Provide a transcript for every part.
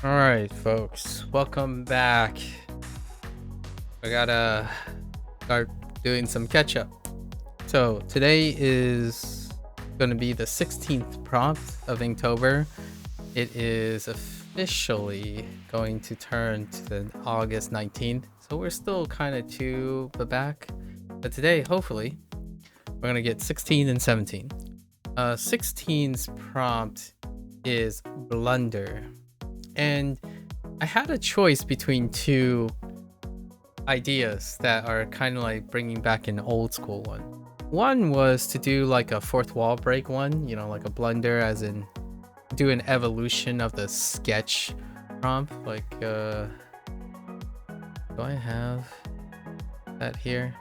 All right, folks, welcome back. I gotta start doing some catch up. So, today is going to be the 16th prompt of Inktober. It is officially going to turn to the August 19th. So, we're still kind of to the back. But today, hopefully, we're going to get 16 and 17. 16's prompt is Blunder. And I had a choice between two ideas that are kind of like bringing back an old school one. One was to do like a fourth wall break one, like a blunder, as in do an evolution of the sketch prompt. Like, do I have that here?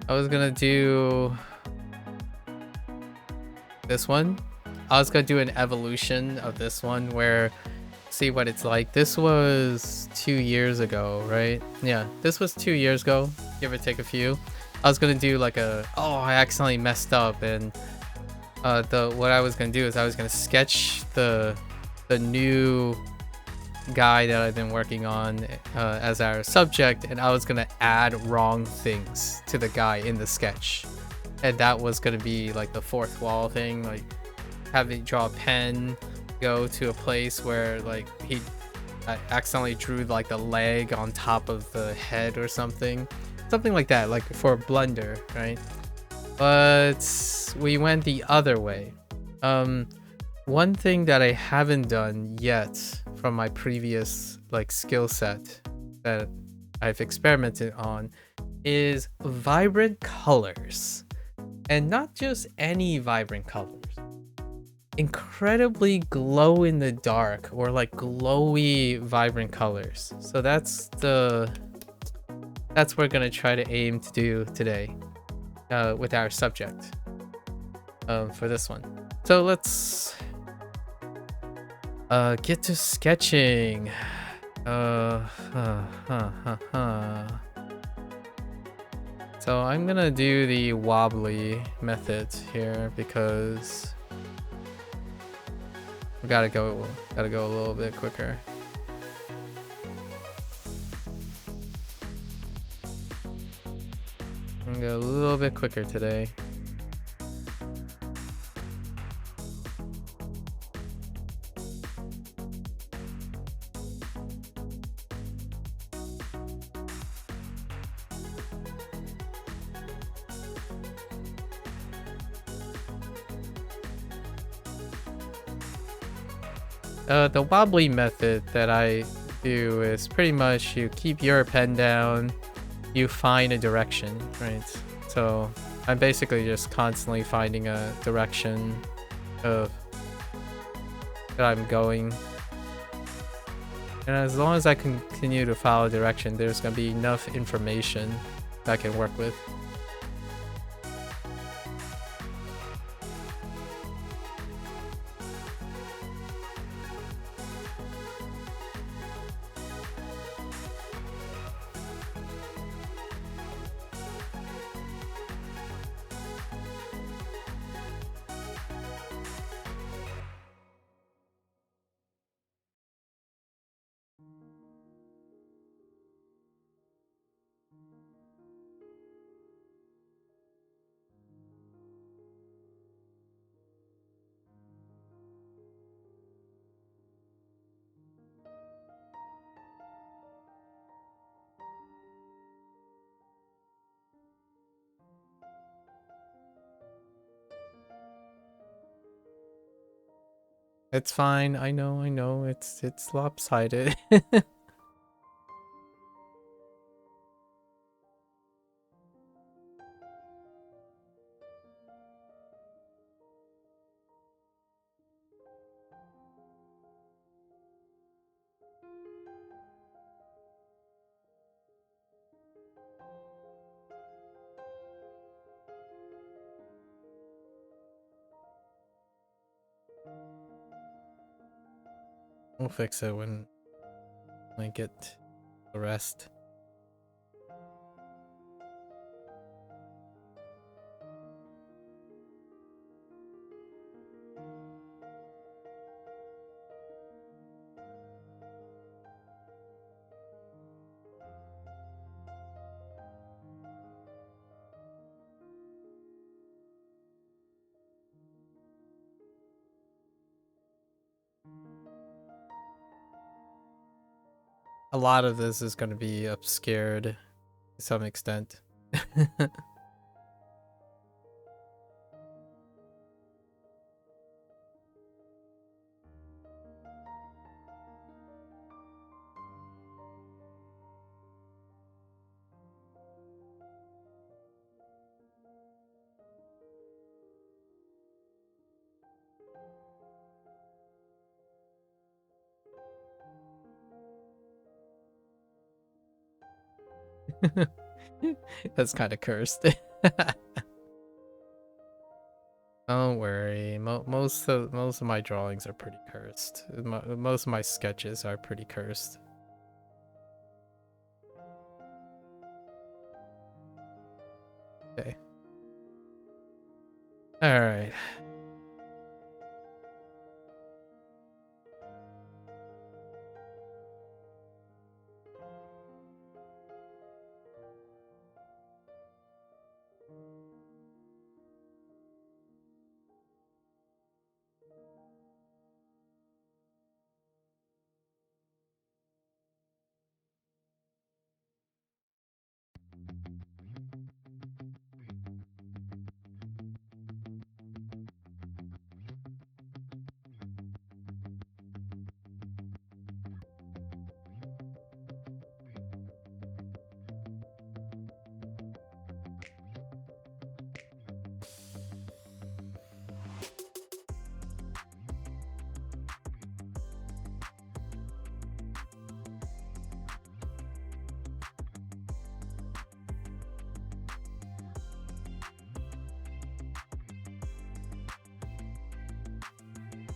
I was gonna do this one. I was gonna do an evolution of this one where see what it's like. This was 2 years ago, right? Yeah, this was 2 years ago, give or take a few. I was gonna do like I accidentally messed up, and what I was gonna do is I was gonna sketch the new guy that I've been working on as our subject, and I was gonna add wrong things to the guy in the sketch, and that was gonna be like the fourth wall thing, like having draw a pen, go to a place where like he accidentally drew like the leg on top of the head or something like that, like for a blunder, right? But we went the other way. One thing that I haven't done yet from my previous like skill set that I've experimented on is vibrant colors, and not just any vibrant colors, incredibly glow in the dark or like glowy vibrant colors. So that's what we're gonna try to aim to do today with our subject for this one. So let's get to sketching. So I'm gonna do the wobbly method here because we gotta go a little bit quicker. I'm gonna go a little bit quicker today. The wobbly method that I do is pretty much you keep your pen down, you find a direction, right? So I'm basically just constantly finding a direction of that I'm going. And as long as I continue to follow direction, there's gonna be enough information that I can work with. It's fine. I know. It's lopsided. We'll fix it when I get the rest. a lot of this is going to be obscured to some extent. That's kind of cursed. Don't worry. Most of my drawings are pretty cursed. Most of my sketches are pretty cursed. Okay. All right.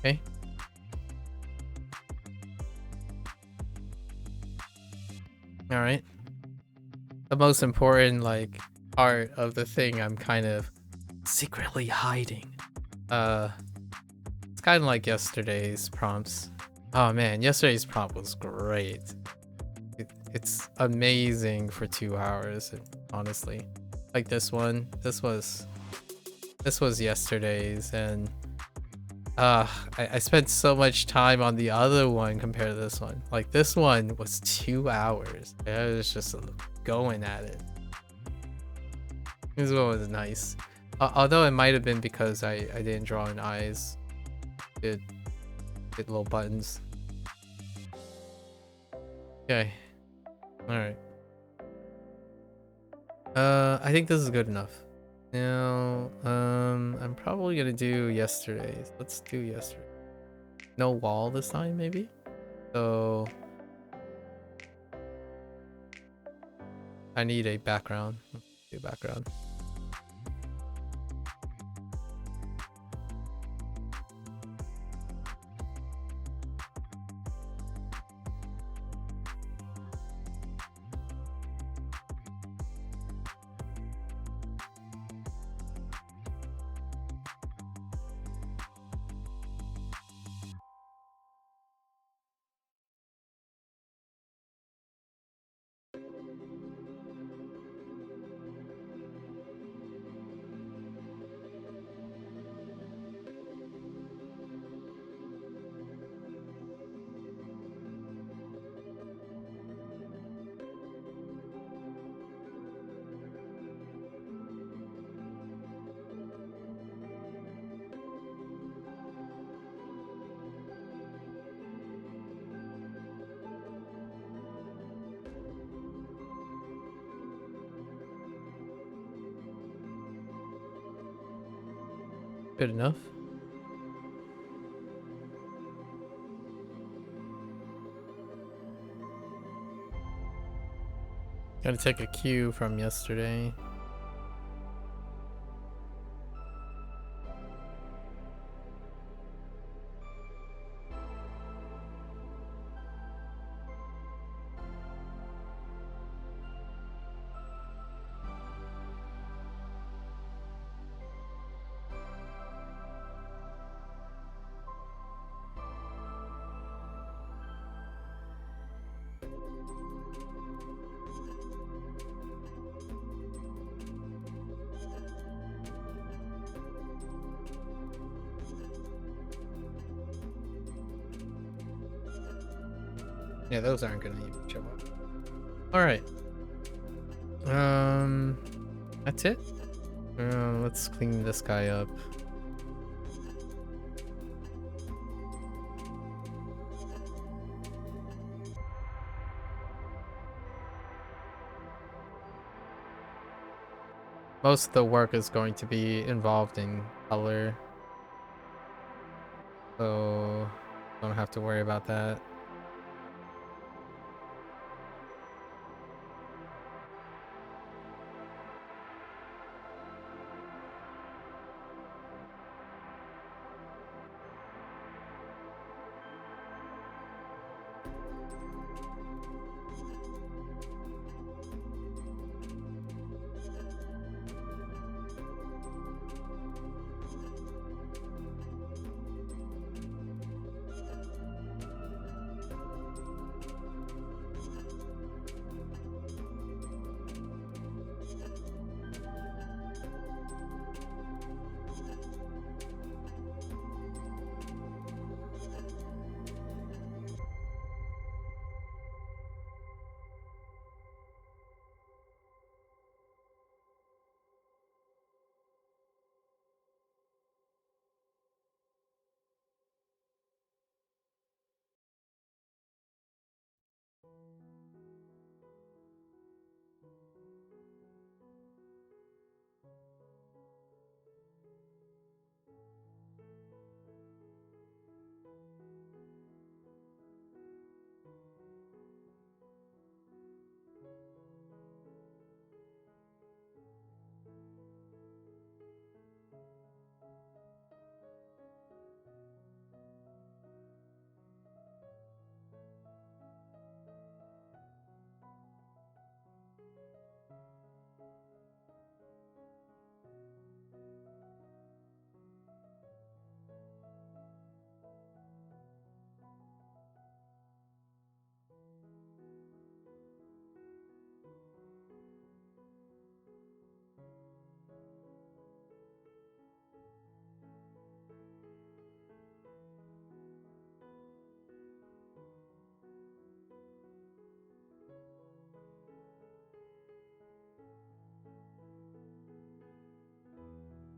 Okay. All right. The most important like part of the thing I'm kind of secretly hiding. It's kind of like yesterday's prompts. Oh man, yesterday's prompt was great. It's amazing for 2 hours, honestly. Like this one, this was yesterday's, and I spent so much time on the other one compared to this one. Like this one was 2 hours. I was just going at it. This one was nice. Although it might have been because I didn't draw in eyes. Did little buttons. Okay. Alright. I think this is good enough. Now, I'm probably gonna do yesterday's. Let's do yesterday. No wall this time, maybe? So I need a background. Let's do background. Good enough. Gotta take a cue from yesterday. Yeah, those aren't gonna even show up. All right. That's it. Let's clean this guy up. Most of the work is going to be involved in color, so don't have to worry about that.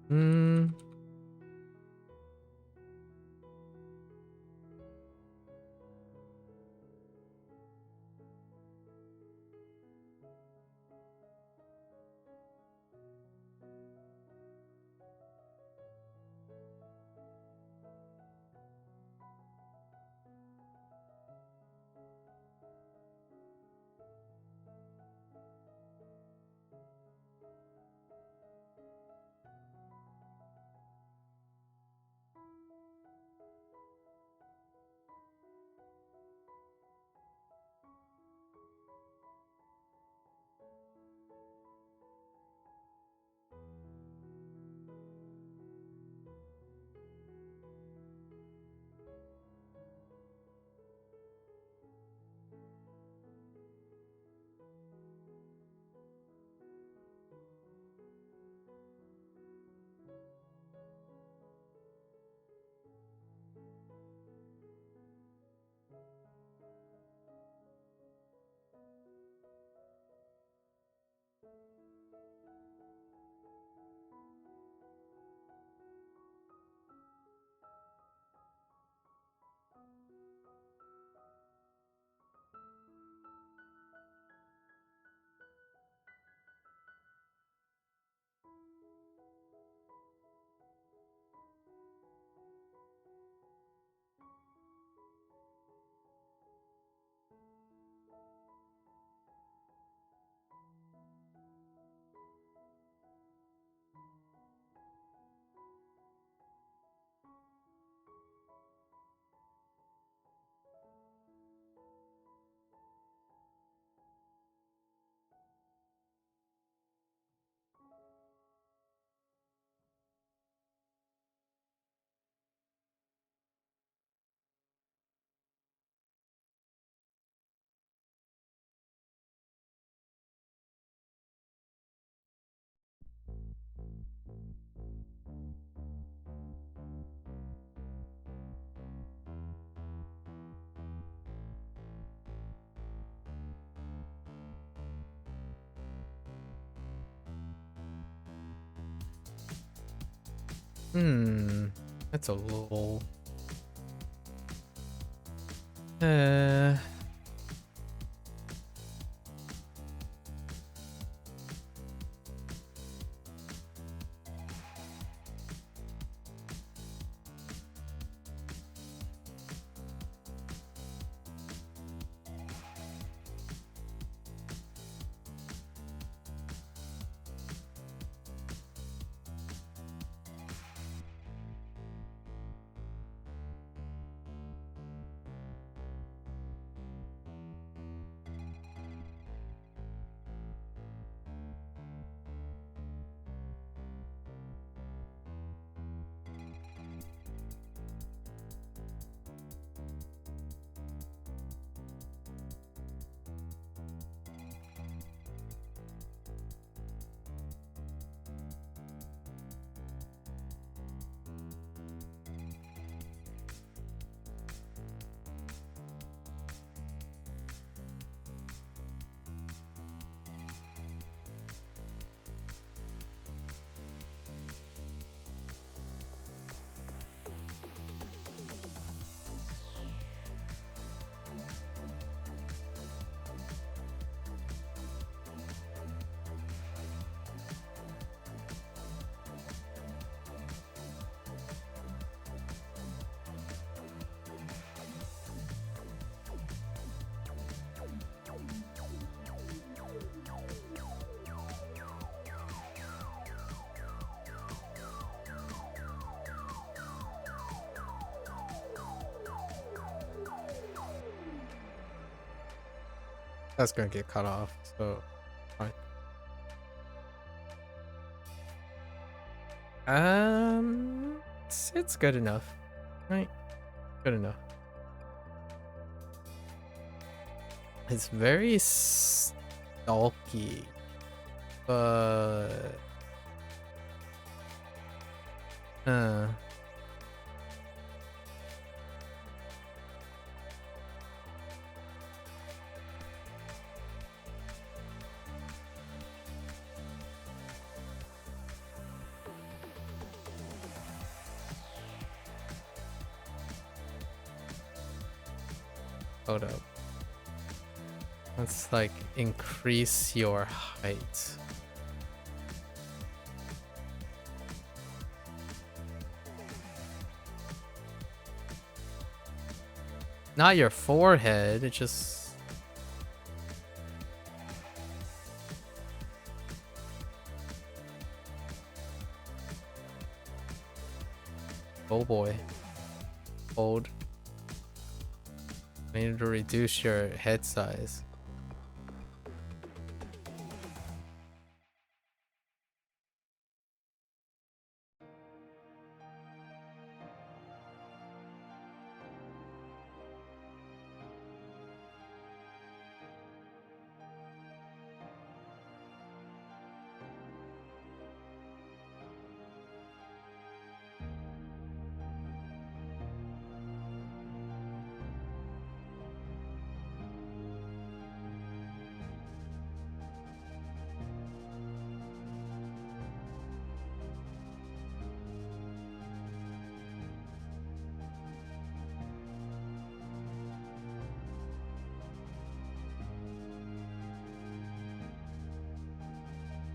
Hmm. That's a little... That's gonna get cut off, so fine. It's good enough, right? Good enough. It's very stalky, but hold up. Let's like increase your height. Not your forehead, it just... Oh boy. Hold. I need to reduce your head size.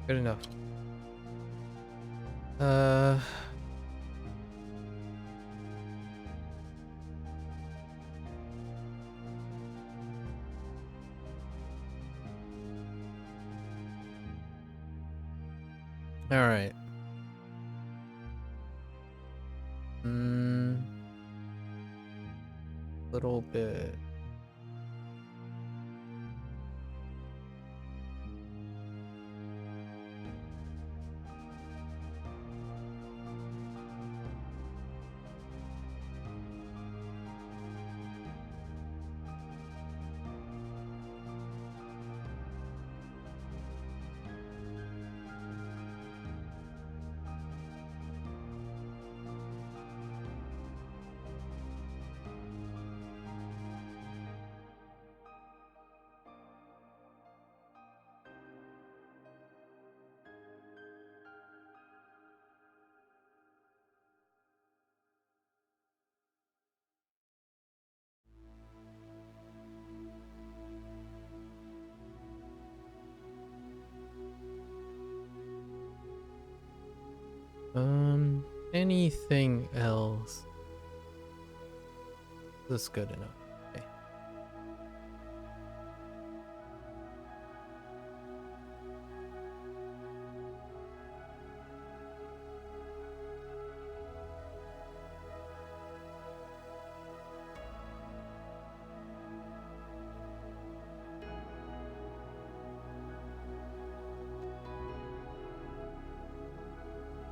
Good enough. All right. Little bit. Anything else? This is good enough. Okay.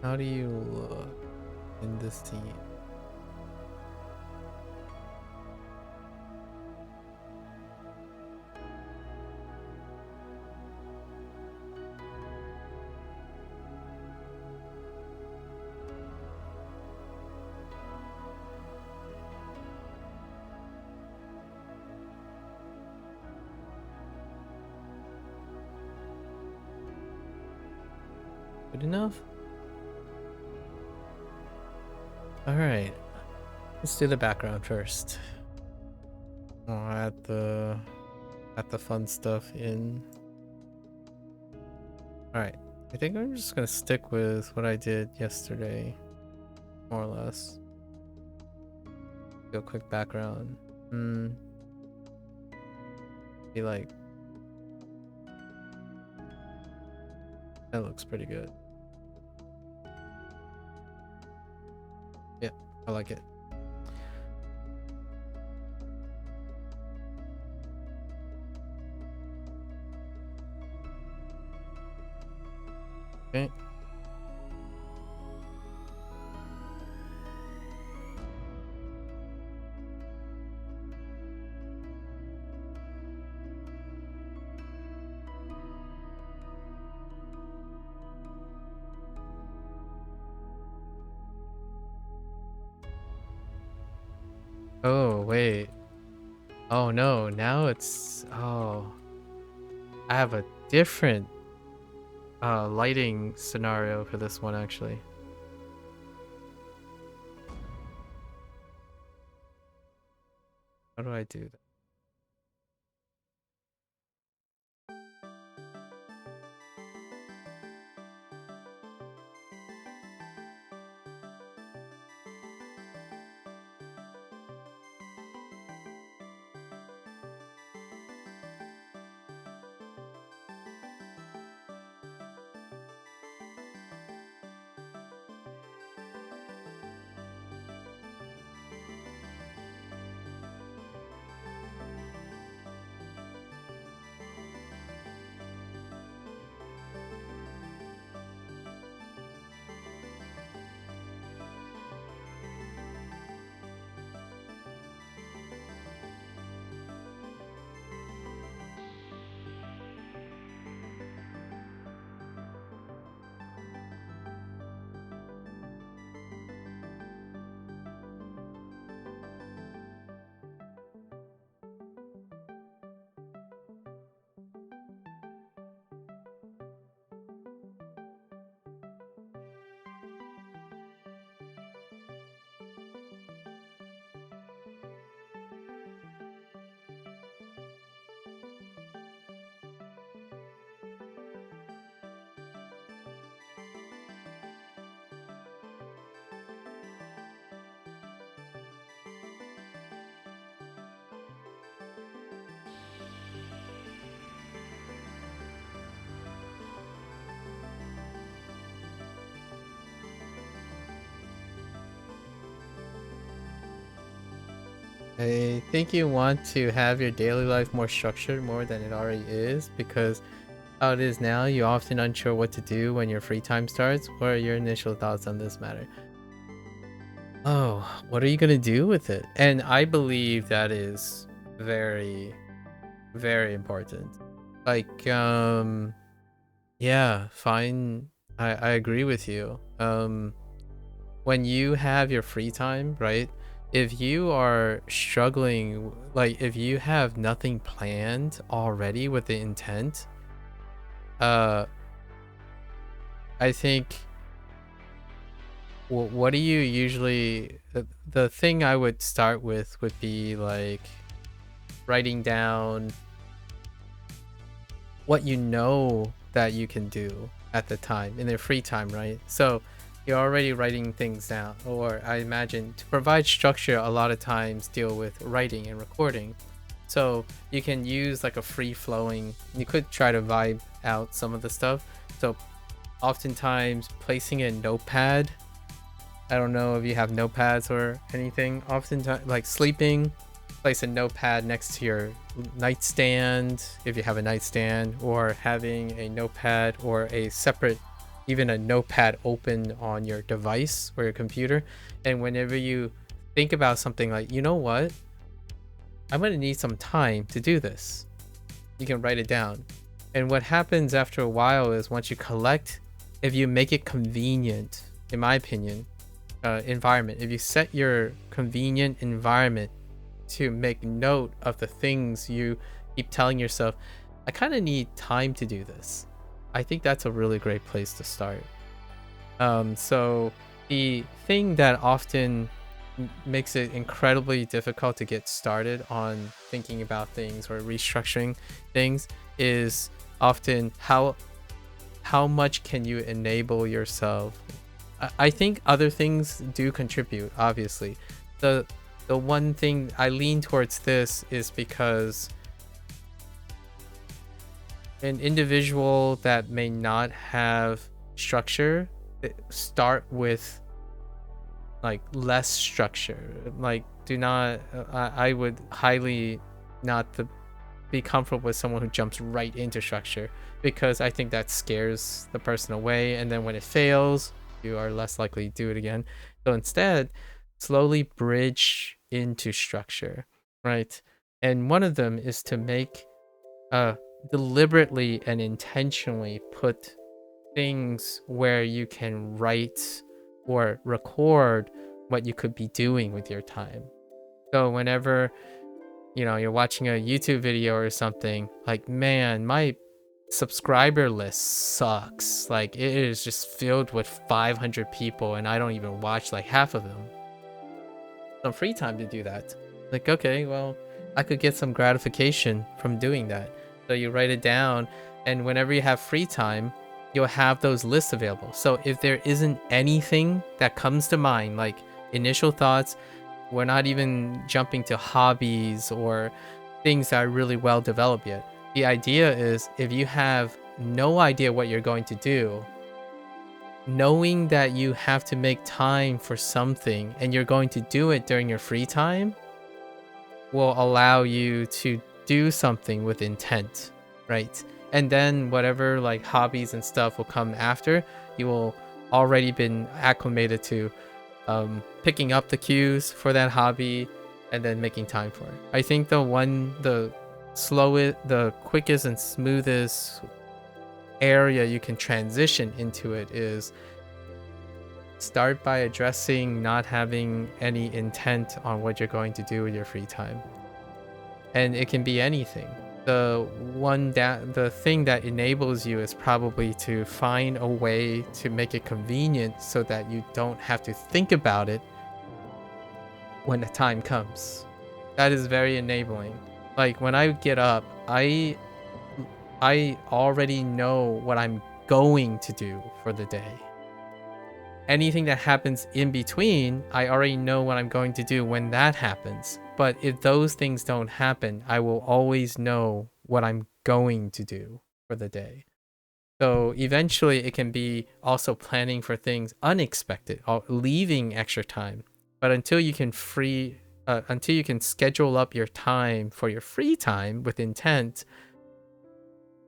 How do you look in this team? Good enough? Alright. Let's do the background first. I'll add the fun stuff in. Alright. I think I'm just gonna stick with what I did yesterday. More or less. Do a quick background. Be like, that looks pretty good. Yeah, I like it. Okay. Oh, wait. Oh no, now it's... Oh. I have a different lighting scenario for this one, actually. How do I do that? I think you want to have your daily life more structured more than it already is, because how it is now, you're often unsure what to do when your free time starts. What are your initial thoughts on this matter? Oh, what are you gonna do with it? And I believe that is very, very important. Like, yeah, fine. I agree with you. When you have your free time, right? If you are struggling, like if you have nothing planned already with the intent, I think what do you usually, the thing I would start with would be like writing down what you know that you can do at the time in their free time, right? So you're already writing things down, or I imagine to provide structure a lot of times deal with writing and recording. So you can use like a free flowing, you could try to vibe out some of the stuff. So oftentimes placing a notepad, I don't know if you have notepads or anything, oftentimes like sleeping, place a notepad next to your nightstand if you have a nightstand, or having a notepad or a separate, even a notepad open on your device or your computer. And whenever you think about something like, you know what, I'm going to need some time to do this, you can write it down. And what happens after a while is once you collect, if you make it convenient, in my opinion, environment, if you set your convenient environment to make note of the things you keep telling yourself, I kind of need time to do this, I think that's a really great place to start. So the thing that often makes it incredibly difficult to get started on thinking about things or restructuring things is often how much can you enable yourself. I think other things do contribute, obviously. The one thing I lean towards this is because an individual that may not have structure, start with like less structure. Like, do not, I would highly not be comfortable with someone who jumps right into structure, because I think that scares the person away, and then when it fails, you are less likely to do it again. So instead, slowly bridge into structure, right? And one of them is to make deliberately and intentionally put things where you can write or record what you could be doing with your time. So whenever, you know, you're watching a YouTube video or something, like, man, my subscriber list sucks. Like, it is just filled with 500 people and I don't even watch like half of them. Some free time to do that. Like, okay, well, I could get some gratification from doing that. So you write it down, and whenever you have free time, you'll have those lists available. So if there isn't anything that comes to mind, like initial thoughts, we're not even jumping to hobbies or things that are really well developed yet. The idea is, if you have no idea what you're going to do, knowing that you have to make time for something and you're going to do it during your free time will allow you to do something with intent, right? And then whatever like hobbies and stuff will come after, you will already been acclimated to picking up the cues for that hobby and then making time for it. I think the quickest and smoothest area you can transition into it is start by addressing not having any intent on what you're going to do with your free time. And it can be anything. The thing that enables you is probably to find a way to make it convenient so that you don't have to think about it when the time comes. That is very enabling. Like, when I get up, I already know what I'm going to do for the day. Anything that happens in between, I already know what I'm going to do when that happens. But if those things don't happen, I will always know what I'm going to do for the day. So eventually it can be also planning for things unexpected or leaving extra time. But until you can schedule up your time for your free time with intent,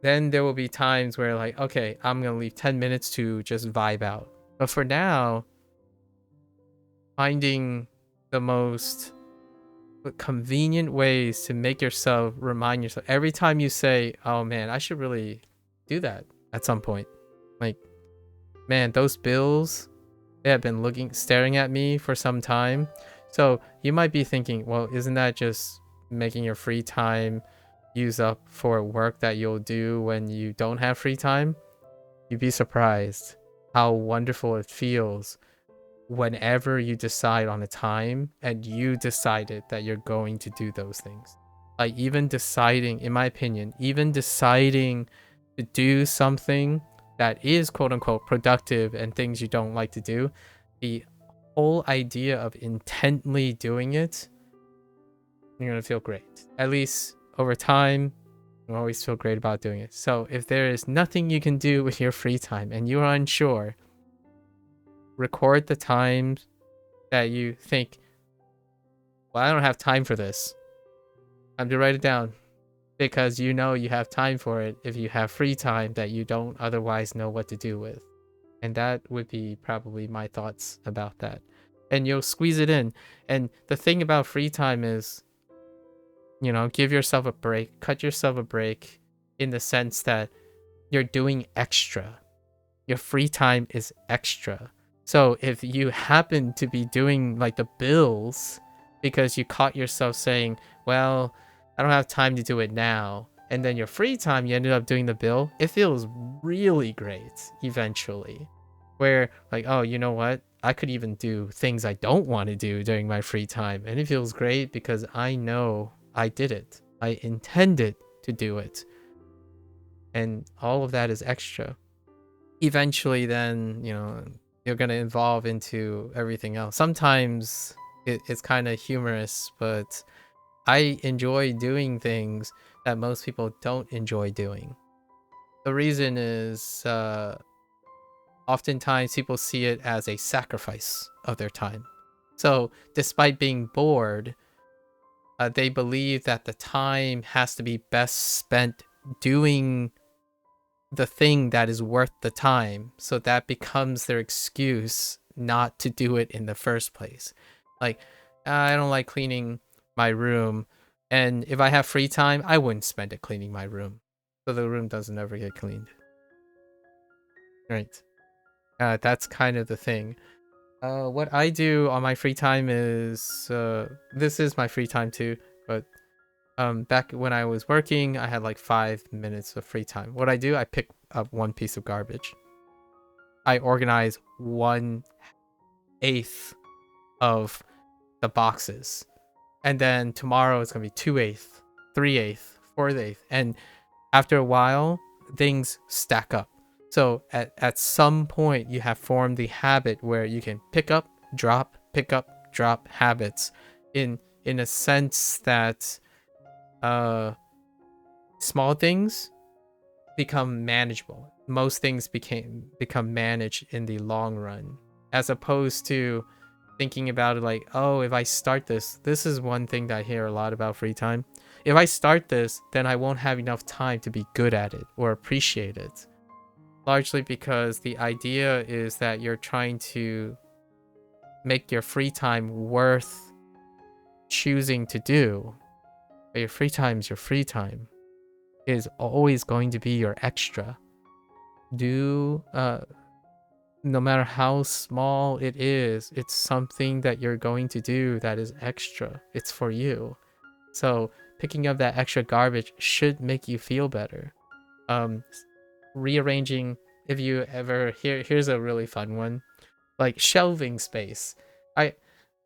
then there will be times where, like, okay, I'm going to leave 10 minutes to just vibe out. But for now, finding the most convenient ways to make yourself remind yourself every time you say, oh man, I should really do that at some point. Like, man, those bills, they have been staring at me for some time. So you might be thinking, well, isn't that just making your free time use up for work that you'll do when you don't have free time? You'd be surprised how wonderful it feels whenever you decide on a time and you decided that you're going to do those things. Like, even deciding, in my opinion, even deciding to do something that is quote unquote productive and things you don't like to do, the whole idea of intently doing it, you're gonna feel great. At least over time, you always feel great about doing it. So if there is nothing you can do with your free time and you are unsure, record the times that you think, well, I don't have time for this. Time to write it down, because you know you have time for it if you have free time that you don't otherwise know what to do with. And that would be probably my thoughts about that. And you'll squeeze it in. And the thing about free time is, you know, give yourself a break, cut yourself a break in the sense that you're doing extra. Your free time is extra. So if you happen to be doing like the bills because you caught yourself saying, well, I don't have time to do it now, and then your free time you ended up doing the bill, it feels really great eventually. Where like, oh, you know what? I could even do things I don't want to do during my free time, and it feels great because I know I did it. I intended to do it. And all of that is extra. Eventually then, you know, you're going to evolve into everything else. Sometimes it's kind of humorous, but I enjoy doing things that most people don't enjoy doing. The reason is oftentimes people see it as a sacrifice of their time. So despite being bored, they believe that the time has to be best spent doing the thing that is worth the time. So that becomes their excuse not to do it in the first place. Like, I don't like cleaning my room, and if I have free time, I wouldn't spend it cleaning my room. So the room doesn't ever get cleaned. Right. That's kind of the thing. What I do on my free time is, this is my free time too, but back when I was working, I had like 5 minutes of free time. What I do, I pick up one piece of garbage. I organize 1/8 of the boxes. And then tomorrow it's gonna be 2/8, 3/8, 4/8. And after a while, things stack up. So at some point you have formed the habit where you can pick up, drop habits in a sense that small things become manageable. Most things become managed in the long run, as opposed to thinking about it like, oh, if I start this is one thing that I hear a lot about free time. If I start this, then I won't have enough time to be good at it or appreciate it. Largely because the idea is that you're trying to make your free time worth choosing to do. But your free time is your free time. It is always going to be your extra. No matter how small it is, it's something that you're going to do that is extra. It's for you. So picking up that extra garbage should make you feel better. Rearranging, if you ever here's a really fun one, like shelving space.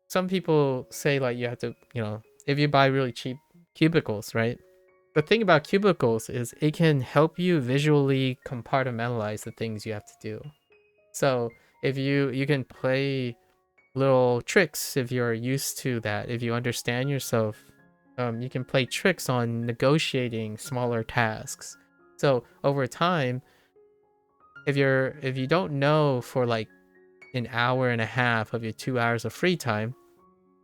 Some people say like you have to, you know, if you buy really cheap cubicles, right? The thing about cubicles is it can help you visually compartmentalize the things you have to do. So if you can play little tricks if you're used to that, if you understand yourself, you can play tricks on negotiating smaller tasks. So over time, if you don't know for like an hour and a half of your 2 hours of free time,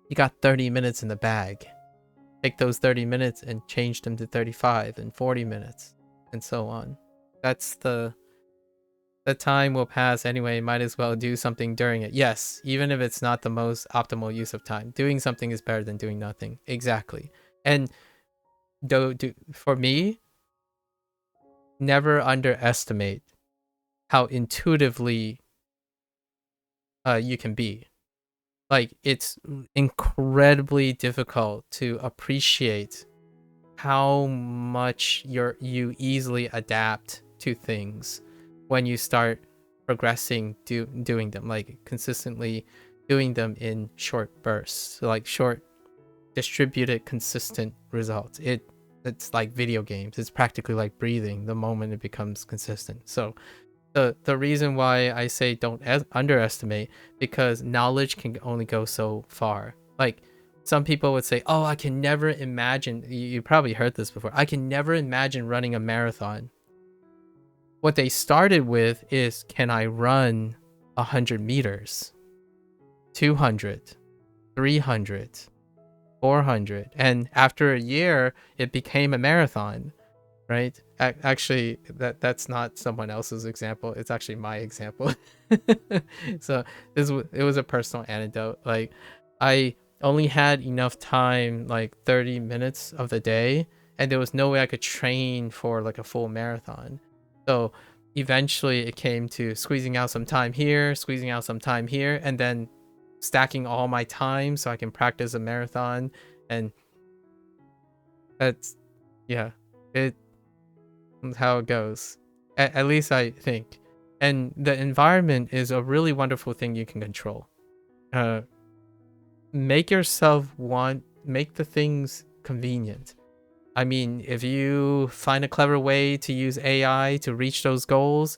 you got 30 minutes in the bag. Take those 30 minutes and change them to 35 and 40 minutes and so on. That's the time will pass anyway. Might as well do something during it. Yes, even if it's not the most optimal use of time, doing something is better than doing nothing. Exactly. And for me, never underestimate how intuitively you can be. Like, it's incredibly difficult to appreciate how much you easily adapt to things when you start progressing doing them, like consistently doing them in short bursts. So like short distributed consistent results. It's like video games. It's practically like breathing the moment it becomes consistent. So The reason why I say don't underestimate, because knowledge can only go so far. Like, some people would say, oh, I can never imagine, you probably heard this before, I can never imagine running a marathon. What they started with is, can I run 100 meters, 200, 300, 400? And after a year, it became a marathon, right? Actually, that's not someone else's example. It's actually my example. So it was a personal anecdote. Like, I only had enough time, like 30 minutes of the day, and there was no way I could train for like a full marathon. So eventually it came to squeezing out some time here, squeezing out some time here, and then stacking all my time so I can practice a marathon. And that's, yeah, it how it goes. At least I think. And the environment is a really wonderful thing you can control. Make the things convenient. I mean, if you find a clever way to use AI to reach those goals,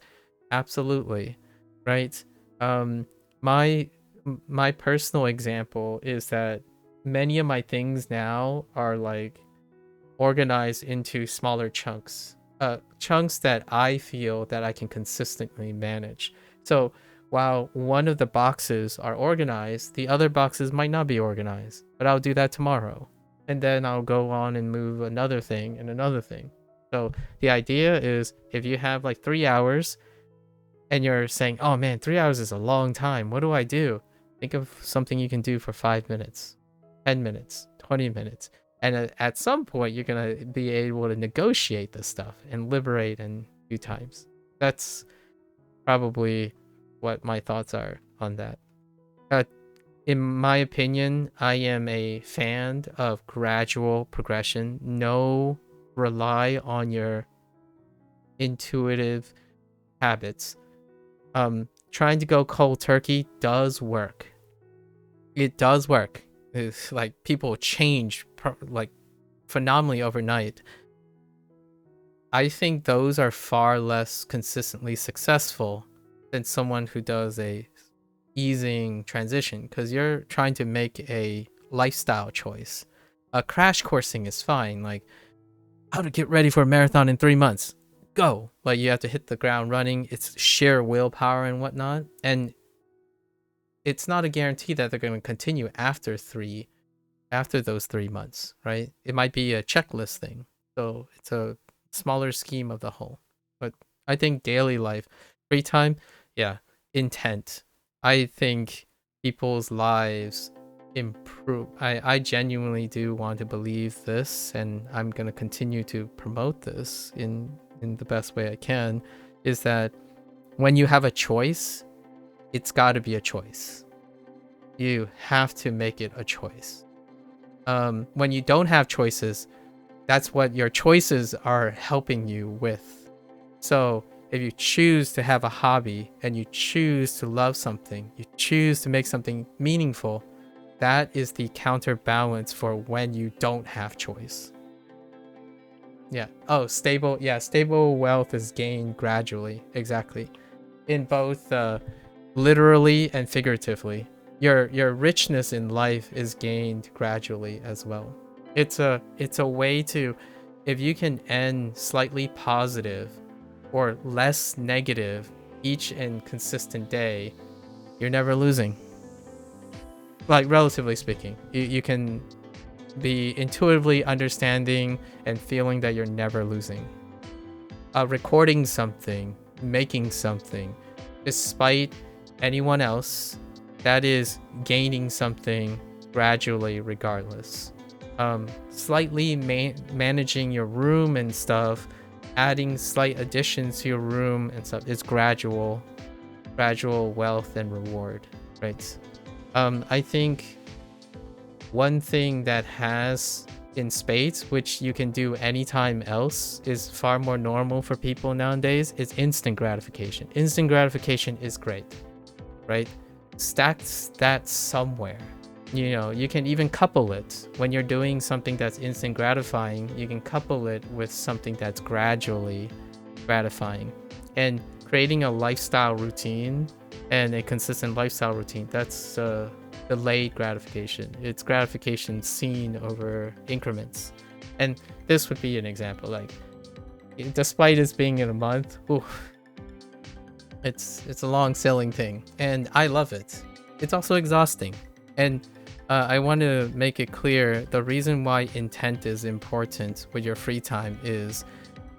absolutely, right? My personal example is that many of my things now are like organized into smaller chunks, chunks that I feel that I can consistently manage. So while one of the boxes are organized, the other boxes might not be organized, but I'll do that tomorrow. And then I'll go on and move another thing and another thing. So the idea is, if you have like 3 hours and you're saying, oh man, 3 hours is a long time, what do I do? Think of something you can do for 5 minutes, 10 minutes, 20 minutes. And at some point, you're going to be able to negotiate this stuff and liberate in few times. That's probably what my thoughts are on that. In my opinion, I am a fan of gradual progression. No, rely on your intuitive habits. Trying to go cold turkey does work. It does work. It's like people change like phenomenally overnight. I think those are far less consistently successful than someone who does a easing transition, because you're trying to make a lifestyle choice. Crash coursing is fine, like how to get ready for a marathon in 3 months. Go. Like, you have to hit the ground running. It's sheer willpower and whatnot. And it's not a guarantee that they're going to continue after those 3 months, right? It might be a checklist thing. So it's a smaller scheme of the whole. But I think daily life, free time, yeah, intent. I think people's lives improve. I genuinely do want to believe this, and I'm going to continue to promote this in the best way I can, is that when you have a choice, it's got to be a choice. You have to make it a choice. When you don't have choices, that's what your choices are helping you with. So if you choose to have a hobby and you choose to love something, you choose to make something meaningful, that is the counterbalance for when you don't have choice. Yeah. Oh, stable. Yeah, stable wealth is gained gradually. Exactly. In both literally and figuratively. Your richness in life is gained gradually as well. It's a way to, if you can end slightly positive or less negative each and consistent day, you're never losing. Like, relatively speaking, you can be intuitively understanding and feeling that you're never losing. Recording something, making something, despite anyone else, that is gaining something gradually regardless. Slightly managing your room and stuff, adding slight additions to your room and stuff, is gradual wealth and reward, right? I think one thing that has in spades, which you can do anytime else, is far more normal for people nowadays, is instant gratification. Instant gratification is great, right? Stack that somewhere. You know, you can even couple it. When you're doing something that's instant gratifying, you can couple it with something that's gradually gratifying. And creating a lifestyle routine and a consistent lifestyle routine. That's delayed gratification. It's gratification seen over increments. And this would be an example. Like, despite it being in a month, it's a long selling thing, and I love it. It's also exhausting, and I want to make it clear the reason why intent is important with your free time is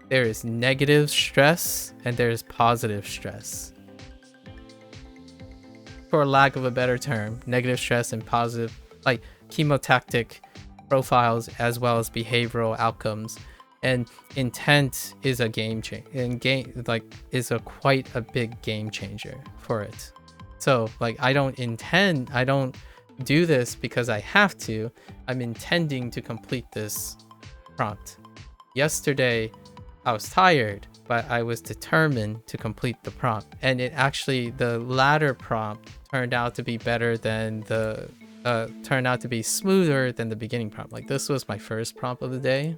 there is negative stress and there is positive stress. For lack of a better term, negative stress and positive, like chemotactic profiles as well as behavioral outcomes. And intent is a game changer, and is quite a big game changer for it. So like, I don't do this because I have to. I'm intending to complete this prompt. Yesterday I was tired, but I was determined to complete the prompt, and it actually, the latter prompt turned out to be better than turned out to be smoother than the beginning prompt. Like, this was my first prompt of the day,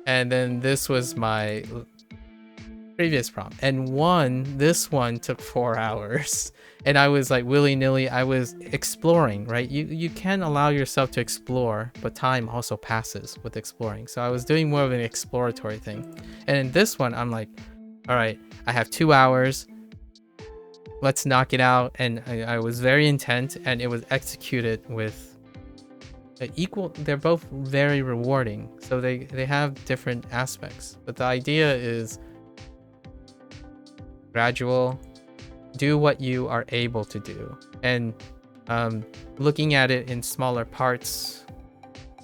and then this was my previous prompt, and this one took 4 hours, and I was like willy-nilly, I was exploring, right? You can allow yourself to explore, but time also passes with exploring. So I was doing more of an exploratory thing, and in this one I'm like, all right, I have 2 hours, let's knock it out. And I was very intent, and it was executed with equal. They're both very rewarding, so they have different aspects, but the idea is gradual. Do what you are able to do, and looking at it in smaller parts,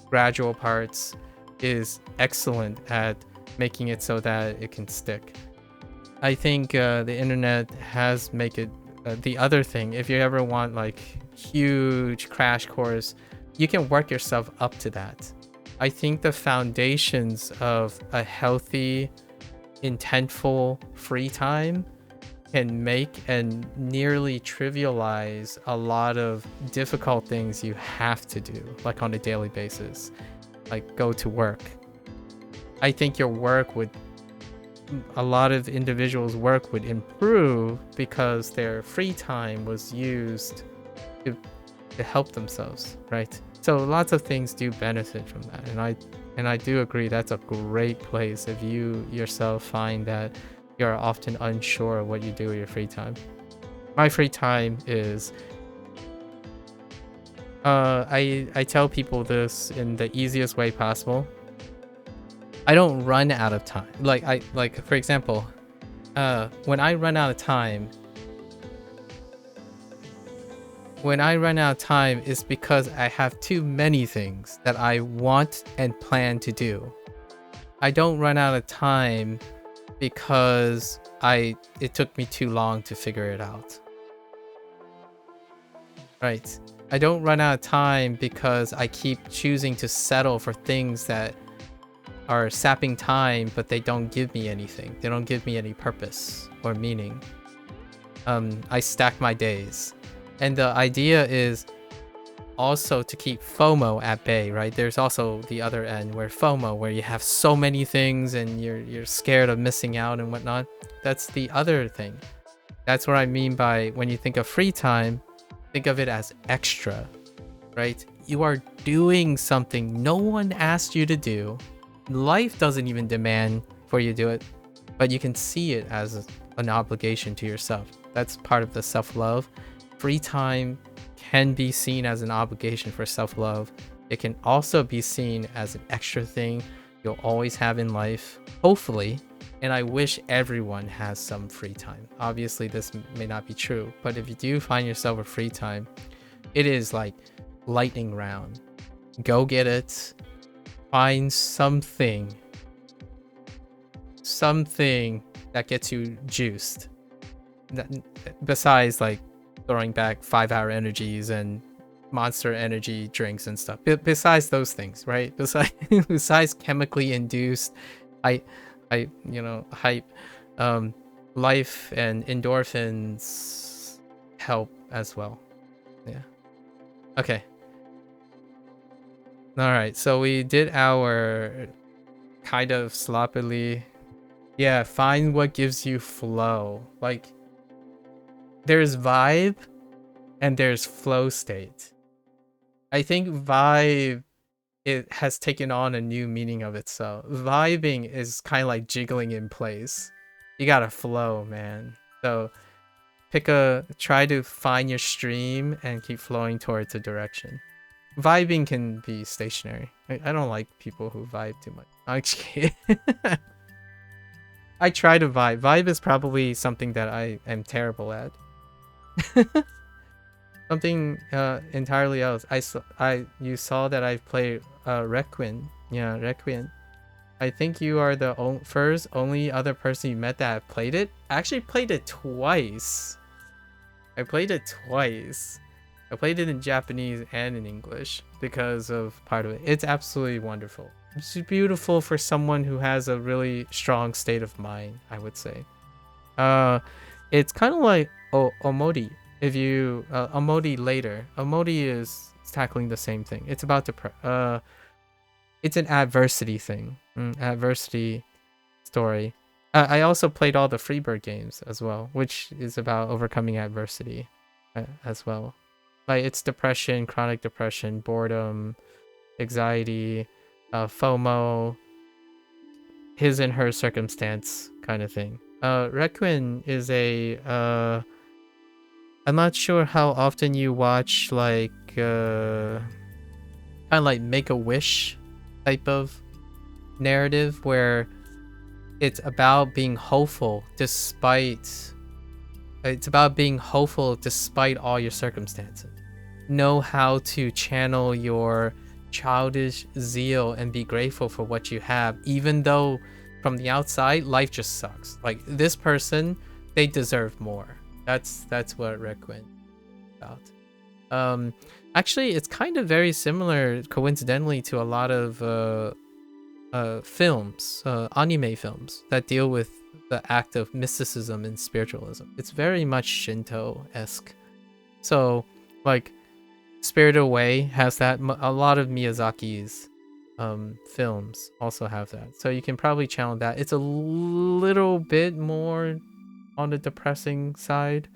gradual parts, is excellent at making it so that it can stick. I think the internet has make it the other thing. If you ever want like huge crash course, you can work yourself up to that. I think the foundations of a healthy, intentful free time can make and nearly trivialize a lot of difficult things you have to do, like on a daily basis, like go to work. I think your work would, a lot of individuals' work would improve because their free time was used to help themselves, right? So lots of things do benefit from that, and I do agree that's a great place if you yourself find that you're often unsure of what you do with your free time. My free time is I tell people this in the easiest way possible. I don't run out of time. Like for example, when I run out of time, it's because I have too many things that I want and plan to do. I don't run out of time because it took me too long to figure it out. Right. I don't run out of time because I keep choosing to settle for things that are sapping time, but they don't give me anything. They don't give me any purpose or meaning. I stack my days. And the idea is also to keep FOMO at bay, right? There's also the other end where FOMO, where you have so many things and you're scared of missing out and whatnot. That's the other thing. That's what I mean by when you think of free time, think of it as extra, right? You are doing something no one asked you to do. Life doesn't even demand for you to do it, but you can see it as an obligation to yourself. That's part of the self-love. Free time can be seen as an obligation for self-love. It can also be seen as an extra thing you'll always have in life, hopefully. And I wish everyone has some free time. Obviously, this may not be true, but if you do find yourself a free time, it is like lightning round. Go get it. Find something that gets you juiced. Besides like throwing back 5-hour energies and monster energy drinks and stuff. Besides those things, right? Besides chemically induced hype, life and endorphins help as well. Yeah. Okay. All right. So we did our kind of sloppily Yeah, find what gives you flow. Like, there's vibe and there's flow state. I think vibe, it has taken on a new meaning of itself. Vibing is kind of like jiggling in place. You gotta flow, man. So try to find your stream and keep flowing towards a direction. Vibing can be stationary. I don't like people who vibe too much. I'm just kidding. I try to vibe. Vibe is probably something that I am terrible at. Something entirely else. You saw that I played Requiem. Yeah, Requiem. I think you are the only other person you met that have played it. I actually played it twice. I played it in Japanese and in English because of part of it. It's absolutely wonderful. It's beautiful for someone who has a really strong state of mind, I would say. It's kind of like Omodi. If you Omodi later, Omodi is tackling the same thing. It's about it's an adversity thing, adversity story. I also played all the Freebird games as well, which is about overcoming adversity as well. Like, it's depression, chronic depression, boredom, anxiety, FOMO, his and her circumstance kind of thing. Requiem is a I'm not sure how often you watch like kind of like Make-A-Wish type of narrative where it's about being hopeful despite all your circumstances. Know how to channel your childish zeal and be grateful for what you have, even though from the outside life just sucks. Like, this person, they deserve more. That's what Requiem is about. Actually, it's kind of very similar, coincidentally, to a lot of films, anime films that deal with the act of mysticism and spiritualism. It's very much Shinto-esque. So, like, Spirited Away has that. A lot of Miyazaki's films also have that. So you can probably channel that. It's a little bit more on the depressing side,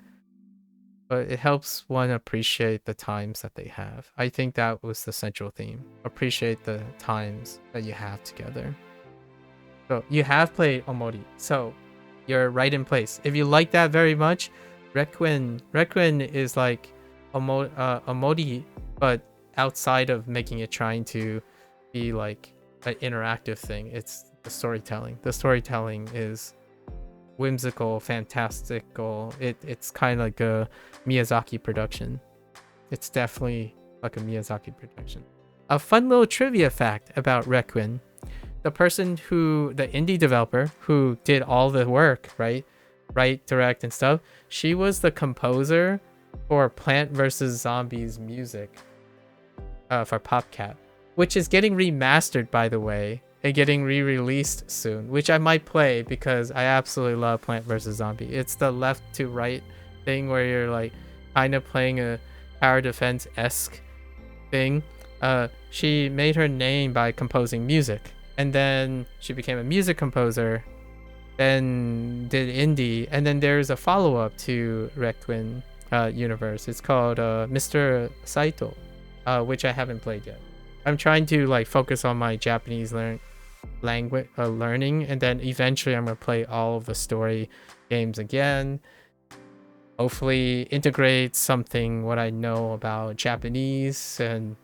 but it helps one appreciate the times that they have. I think that was the central theme. Appreciate the times that you have together. So you have played Omori, so you're right in place. If you like that very much, Requiem is like Omori, but outside of making it trying to be like an interactive thing. It's the storytelling. The storytelling is whimsical, fantastical. It's kind of like a Miyazaki production. It's definitely like a Miyazaki production. A fun little trivia fact about Requiem: the indie developer who did all the work, write, direct, and stuff, she was the composer for Plant vs. Zombies music for PopCap, which is getting remastered, by the way, and getting re-released soon, which I might play because I absolutely love Plant vs. Zombie. It's the left to right thing where you're like kind of playing a tower defense-esque thing. She made her name by composing music, and then she became a music composer, then did indie, and then there's a follow-up to Requiem universe. It's called Mr. Saito, which I haven't played yet. I'm trying to like focus on my Japanese language learning, and then eventually I'm gonna play all of the story games again. Hopefully integrate what I know about Japanese, and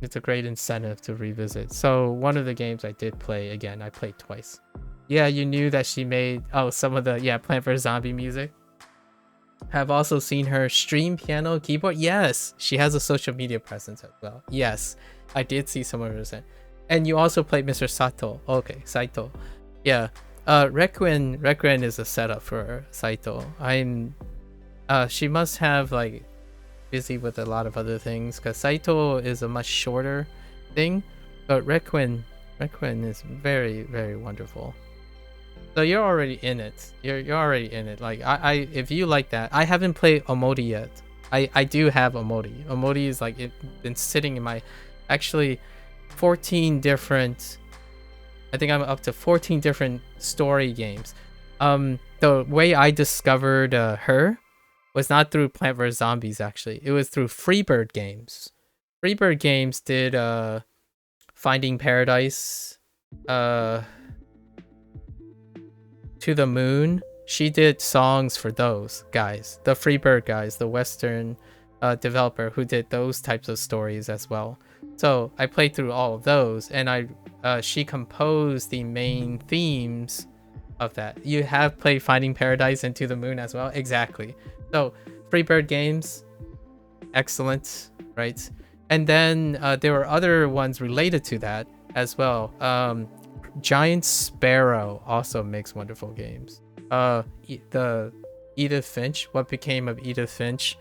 it's a great incentive to revisit. So one of the games I did play again, I played twice. Yeah, you knew that she made some of the Plant vs. Zombie music. Have also seen her stream piano keyboard. Yes, she has a social media presence as well. Yes, I did see some of her. And you also played Mr. Sato. Okay, Saito. Yeah. Requiem is a setup for Saito. She must have like busy with a lot of other things, because Saito is a much shorter thing, but Requiem is very, very wonderful. So you're already in it. You're already in it. Like if you like that, I haven't played Omori yet. I do have Omori. Omori is like been sitting in my 14 different. I think I'm up to 14 different story games. The way I discovered her was not through Plant vs Zombies. Actually, it was through Freebird Games. Freebird Games did Finding Paradise, To the Moon. She did songs for those guys, the Freebird guys, the Western developer who did those types of stories as well. So I played through all of those, and she composed the main themes of that. You have played Finding Paradise and To the Moon as well? Exactly. So Freebird Games, excellent, right? And then there were other ones related to that as well. Giant Sparrow also makes wonderful games. The Edith Finch, What Became of Edith Finch,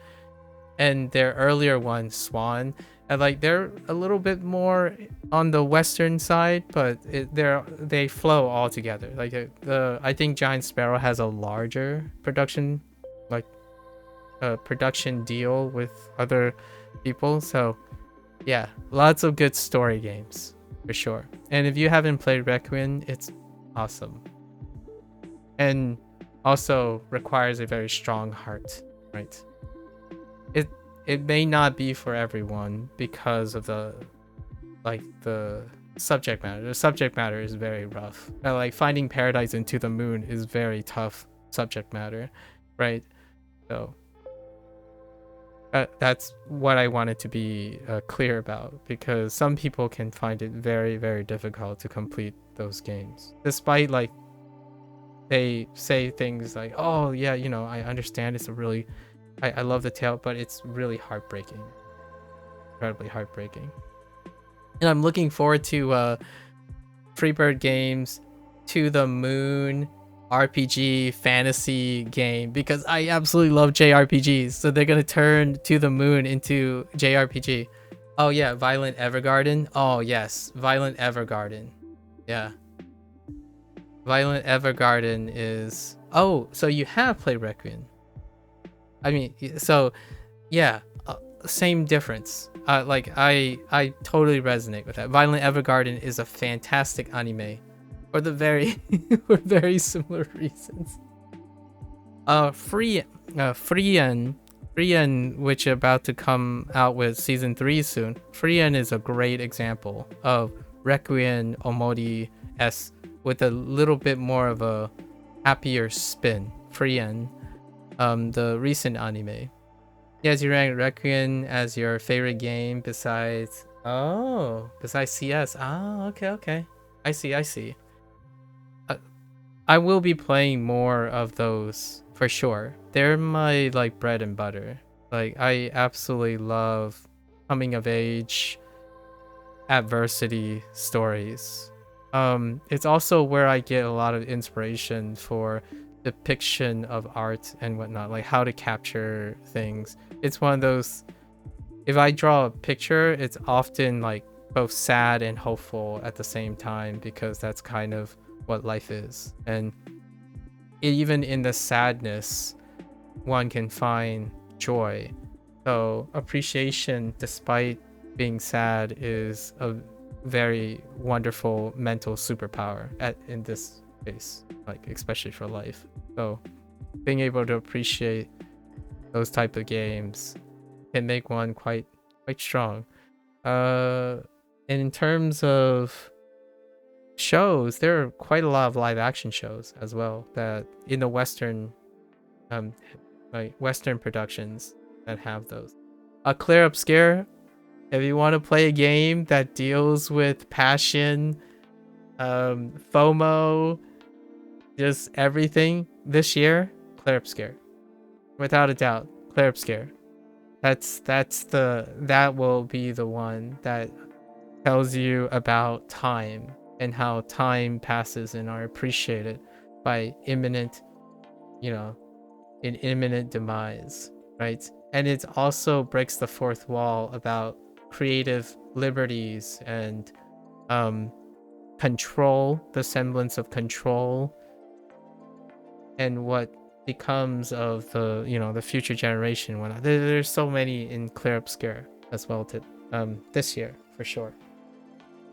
and their earlier one, Swan. And like they're a little bit more on the Western side, but they flow all together. Like I think Giant Sparrow has a larger production, like production deal with other people. So yeah, lots of good story games for sure. And if you haven't played Requiem, it's awesome. And also requires a very strong heart, right? It may not be for everyone because of the subject matter. The subject matter is very rough. Like Finding Paradise and To the Moon is very tough subject matter, right? So that's what I wanted to be clear about, because some people can find it very, very difficult to complete those games, despite like they say things like, oh yeah, I understand, it's a really I love the tale, but it's really heartbreaking, incredibly heartbreaking. And I'm looking forward to Freebird Games To the Moon RPG fantasy game, because I absolutely love JRPGs. So they're gonna turn To the Moon into JRPG. Oh yeah, Violent Evergarden. Oh yes, Violent Evergarden. Yeah, Violent Evergarden is. Oh, so you have played Requiem. I mean, so yeah, same difference. Like I totally resonate with that. Violent Evergarden is a fantastic anime, for the very for very similar reasons. Frien, which about to come out with season 3 soon. Frien is a great example of Requiem Omori S with a little bit more of a happier spin. Frien, the recent anime. Yes, you rank Requiem as your favorite game besides CS. Ah, okay. I see. I will be playing more of those for sure. They're my like bread and butter. Like I absolutely love coming of age adversity stories. It's also where I get a lot of inspiration for depiction of art and whatnot, like how to capture things. It's one of those, if I draw a picture, it's often like both sad and hopeful at the same time, because that's kind of what life is. And even in the sadness, one can find joy. So appreciation, despite being sad, is a very wonderful mental superpower in this case, like especially for life. So being able to appreciate those type of games can make one quite strong. And in terms of shows, there are quite a lot of live action shows as well that in the Western like Western productions that have those. Clear Obscure, if you want to play a game that deals with passion, FOMO, just everything this year, Clear Obscure. Without a doubt, Clear Obscure. That will be the one that tells you about time and how time passes and are appreciated by imminent demise, right? And it also breaks the fourth wall about creative liberties and control, the semblance of control, and what becomes of the future generation. There's so many in Clear Obscure as well this year for sure.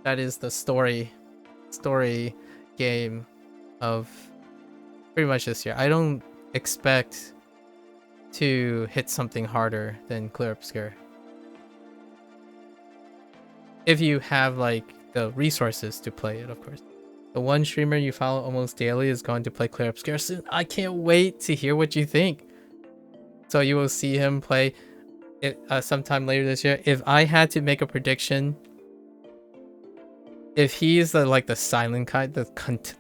That is the story game of pretty much this year. I don't expect to hit something harder than Clear Obscure. If you have like the resources to play it, of course. The one streamer you follow almost daily is going to play Clear Obscure soon. I can't wait to hear what you think. So you will see him play it sometime later this year. If I had to make a prediction, if he's like the silent kind, the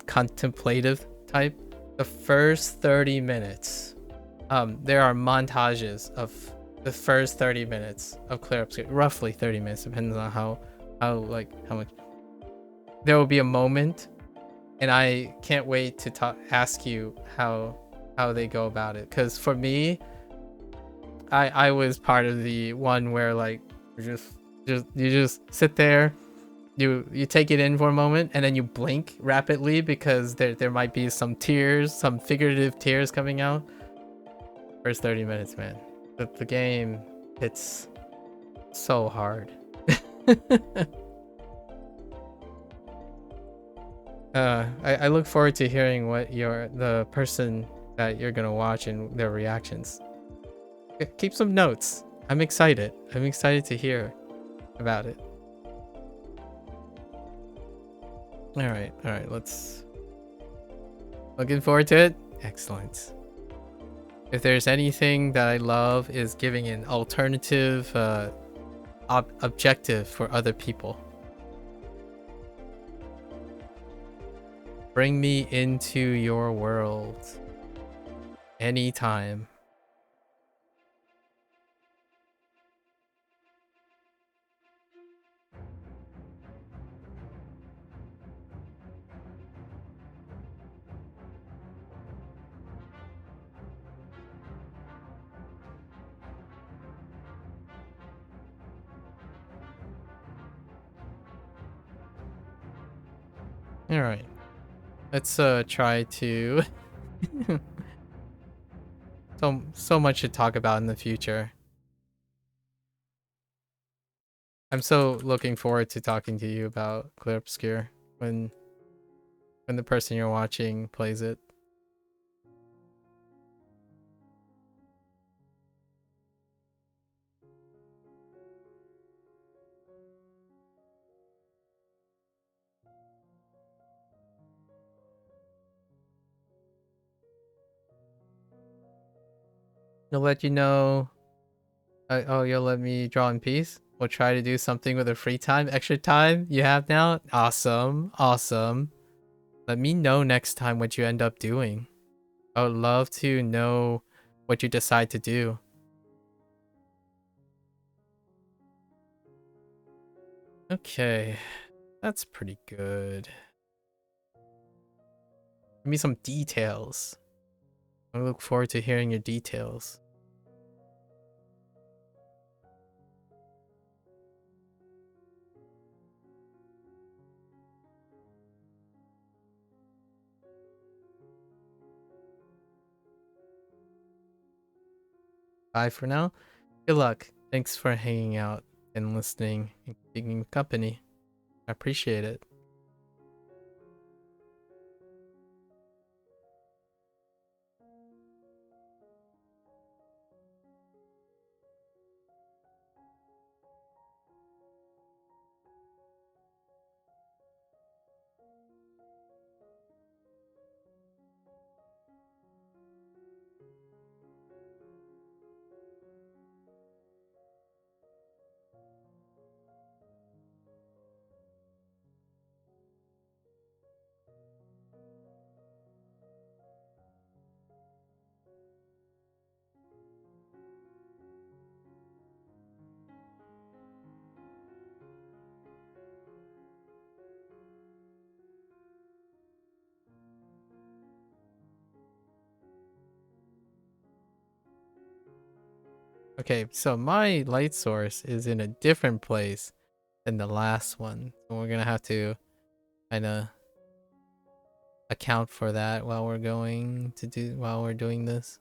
contemplative type, the first 30 minutes, there are montages of the first 30 minutes of Clear Obscure, roughly 30 minutes, depending on how much. There will be a moment, and I can't wait to ask you how they go about it. Because for me, I was part of the one where like you just sit there, you take it in for a moment, and then you blink rapidly because there might be some tears, some figurative tears coming out. First 30 minutes, man. The game, it's so hard. I look forward to hearing what the person that you're gonna watch and their reactions. Keep some notes. I'm excited. I'm excited to hear about it. All right, let's. Looking forward to it. Excellent. If there's anything that I love is giving an alternative objective for other people. Bring me into your world anytime. All right, let's try to. so much to talk about in the future. I'm so looking forward to talking to you about Clear Obscure when the person you're watching plays it. I'll let you know. Oh, you'll let me draw in peace? We'll try to do something with the free time, extra time you have now. Awesome. Let me know next time what you end up doing. I would love to know what you decide to do. Okay, that's pretty good. Give me some details. I look forward to hearing your details. Bye for now. Good luck. Thanks for hanging out and listening and keeping company. I appreciate it. Okay, so my light source is in a different place than the last one. So we're gonna have to kind of account for that while we're doing this.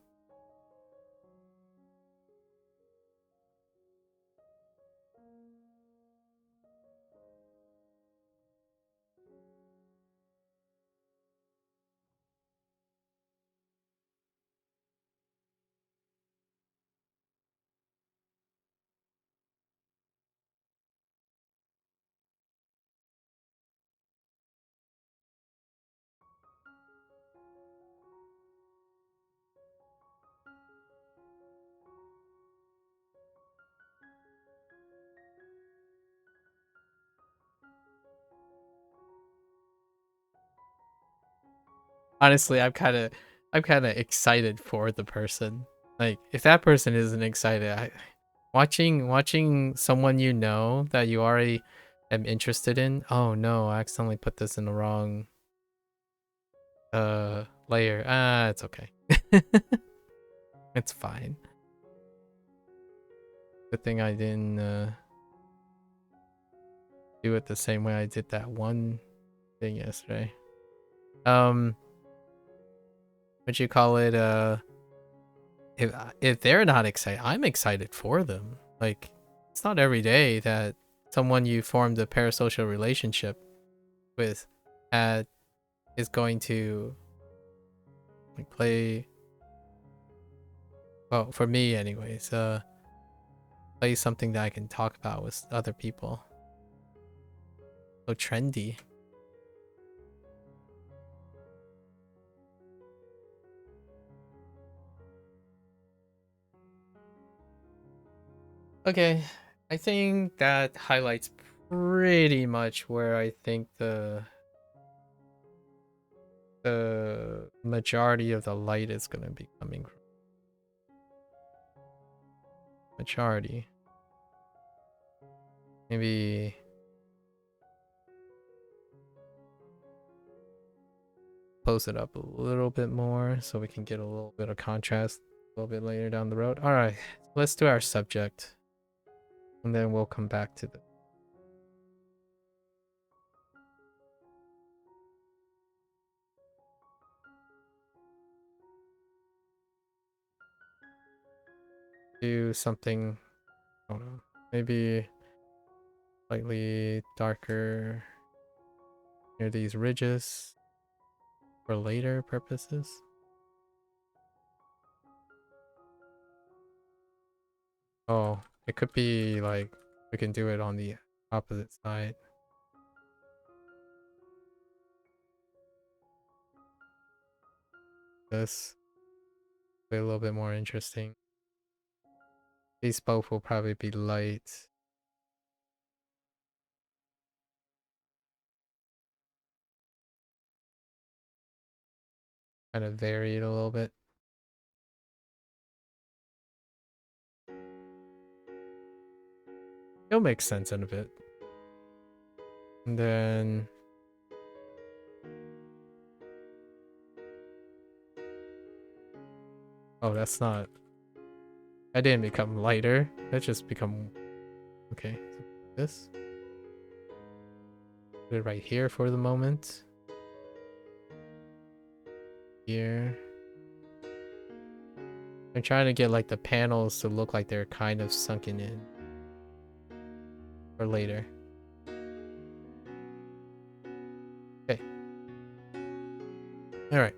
Honestly, I'm kind of excited for the person. Like, if that person isn't excited, watching someone you know that you already am interested in. Oh no, I accidentally put this in the wrong layer. Ah, it's okay. It's fine. Good thing I didn't do it the same way I did that one thing yesterday. What you call it? If they're not excited, I'm excited for them. Like, it's not every day that someone you formed a parasocial relationship with is going to like play. Well, for me, anyways, play something that I can talk about with other people. So trendy. Okay, I think that highlights pretty much where I think the majority of the light is gonna be coming from. Majority. Maybe close it up a little bit more so we can get a little bit of contrast a little bit later down the road. All right, let's do our subject, and then we'll come back to the. Do something. I don't know. Maybe slightly darker near these ridges for later purposes. Oh, it could be like we can do it on the opposite side. This will be a little bit more interesting. These both will probably be light. Kind of vary it a little bit. It'll make sense in a bit. And then oh, that's not. I didn't become lighter. That just become okay. So this. Put it right here for the moment. Here. I'm trying to get like the panels to look like they're kind of sunken in. For later. Okay. Alright.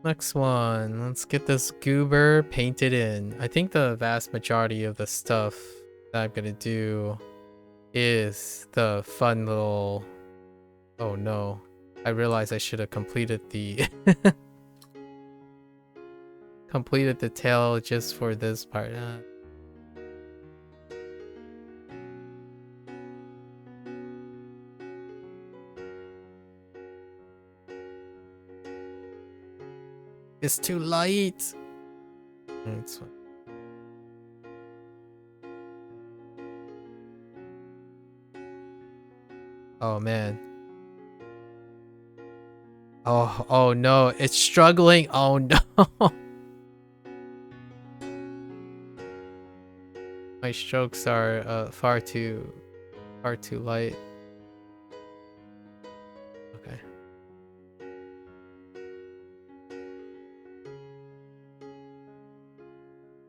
Next one. Let's get this goober painted in. I think the vast majority of the stuff that I'm gonna do is the fun little. Oh no. I realized I should have completed the completed the tail just for this part. It's too light. It's fine. Oh man. Oh no, it's struggling. Oh no. My strokes are far too light. Okay.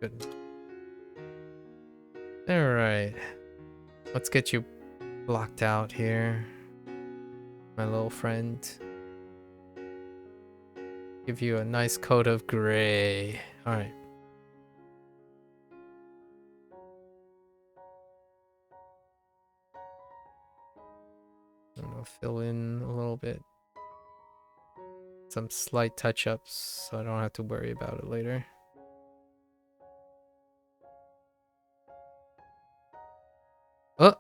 Good. All right. Let's get you blocked out here, my little friend. Give you a nice coat of gray. All right. I'm gonna fill in a little bit. Some slight touch-ups so I don't have to worry about it later. Oh!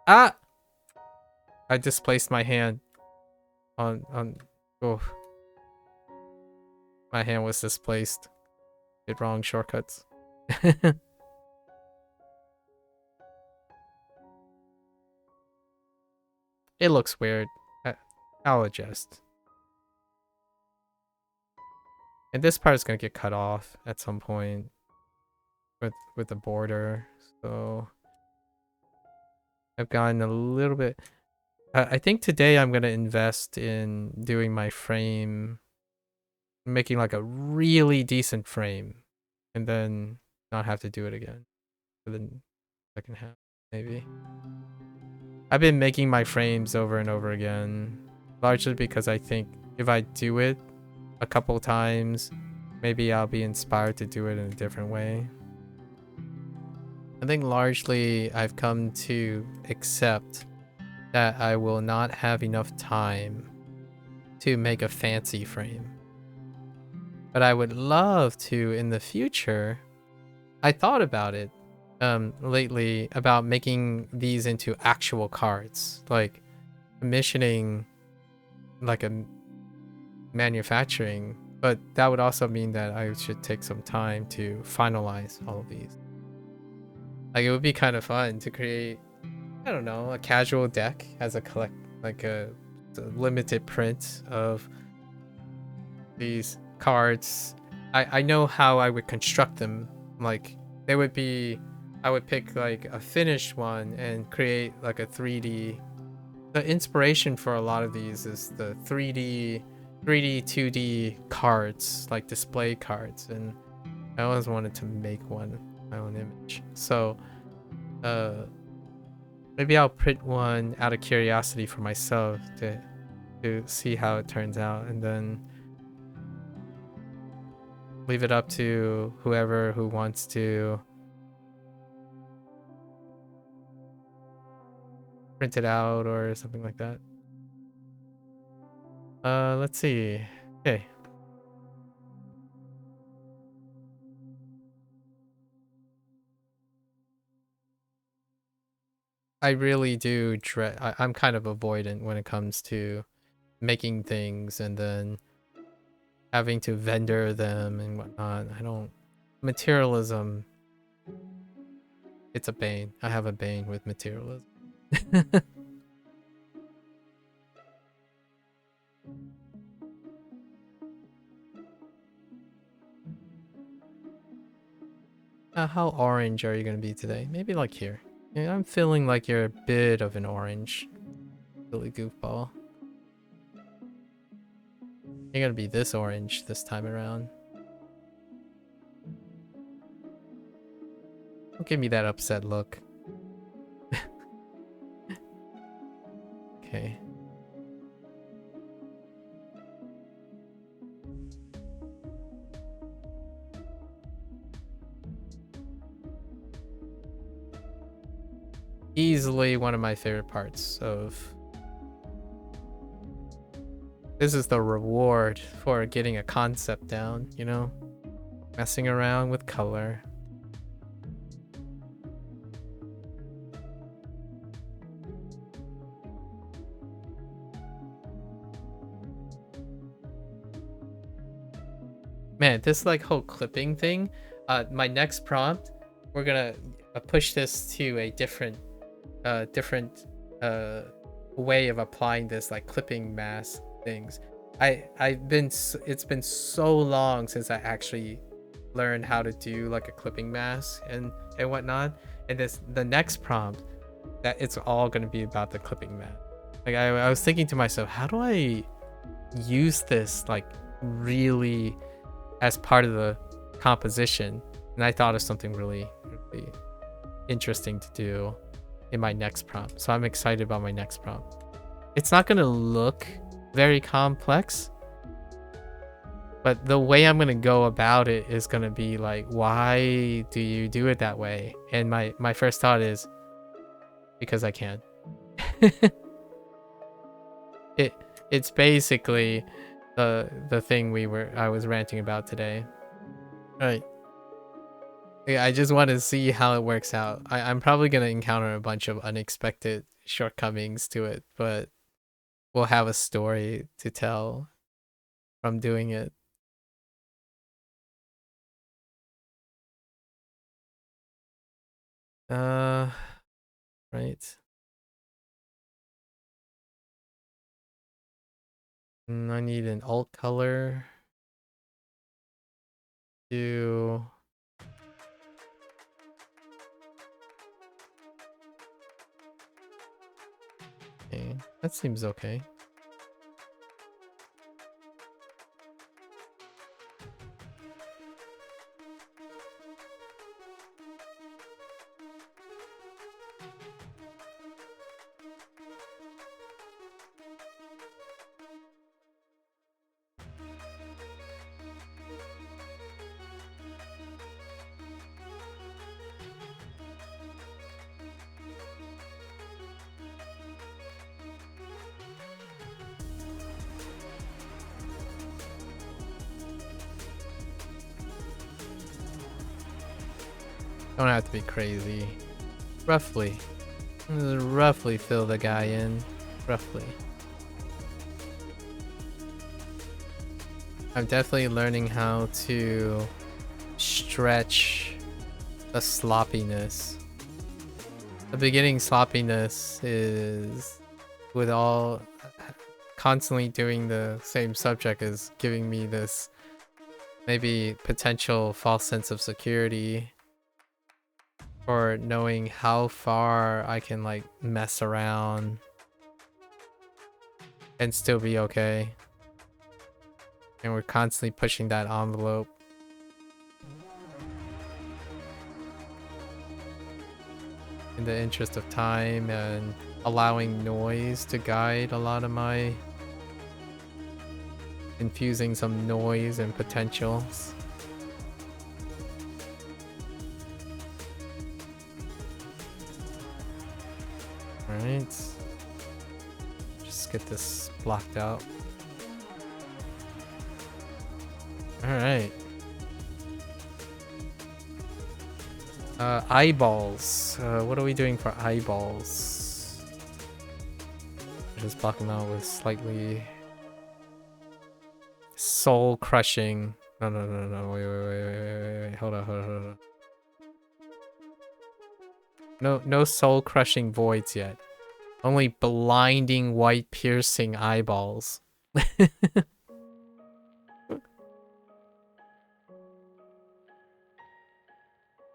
Ah! I displaced my hand on oh, my hand was displaced. Did wrong shortcuts. It looks weird. I'll adjust. And this part is gonna get cut off at some point with the border. So I've gotten a little bit. I think today I'm gonna invest in doing my frame, making like a really decent frame, and then not have to do it again for the second half, maybe. I've been making my frames over and over again, largely because I think if I do it a couple times, maybe I'll be inspired to do it in a different way. I think largely I've come to accept that I will not have enough time to make a fancy frame. But I would love to in the future. I thought about it lately about making these into actual cards, like commissioning like a manufacturing, but that would also mean that I should take some time to finalize all of these. Like it would be kind of fun to create, I don't know, a casual deck as a a limited print of these cards. I know how I would construct them. Like they would be, I would pick like a finished one and create like a 3D. The inspiration for a lot of these is the 3D 2D cards, like display cards, and I always wanted to make one, my own image. So maybe I'll print one out of curiosity for myself to see how it turns out, and then leave it up to whoever who wants to print it out or something like that. Let's see. Okay. I really do dread. I'm kind of avoidant when it comes to making things and then having to vendor them and whatnot. I don't. Materialism. It's a bane. I have a bane with materialism. How orange are you gonna be today? Maybe like here. Yeah, I'm feeling like you're a bit of an orange. Silly goofball. You're gonna be this orange this time around. Don't give me that upset look. Okay. Easily one of my favorite parts of... This is the reward for getting a concept down, you know? Messing around with color. Man, this like whole clipping thing, my next prompt, we're gonna push this to a different way of applying this like clipping mask things. It's been so long since I actually learned how to do like a clipping mask and whatnot, and the next prompt, that it's all gonna be about the clipping mask. Like I was thinking to myself, how do I use this like really as part of the composition? And I thought of something really interesting to do in my next prompt. So I'm excited about my next prompt. It's not gonna look very complex, but the way I'm gonna go about it is gonna be like, why do you do it that way? And my first thought is because I can. It's basically the thing I was ranting about today. All right. Yeah, I just want to see how it works out. I'm probably gonna encounter a bunch of unexpected shortcomings to it, but we'll have a story to tell from doing it. Right. I need an alt color to okay, that seems okay. Don't have to be crazy. Roughly. Roughly fill the guy in. Roughly. I'm definitely learning how to stretch the sloppiness. The beginning sloppiness is with all constantly doing the same subject is giving me this maybe potential false sense of security. Or knowing how far I can like mess around and still be okay. And we're constantly pushing that envelope. In the interest of time and allowing noise to guide a lot of my infusing some noise and potentials. Alright. Just get this blocked out. Alright. Eyeballs. What are we doing for eyeballs? Just block them out with slightly soul crushing. No, wait. Hold on. No soul crushing voids yet. Only blinding white piercing eyeballs.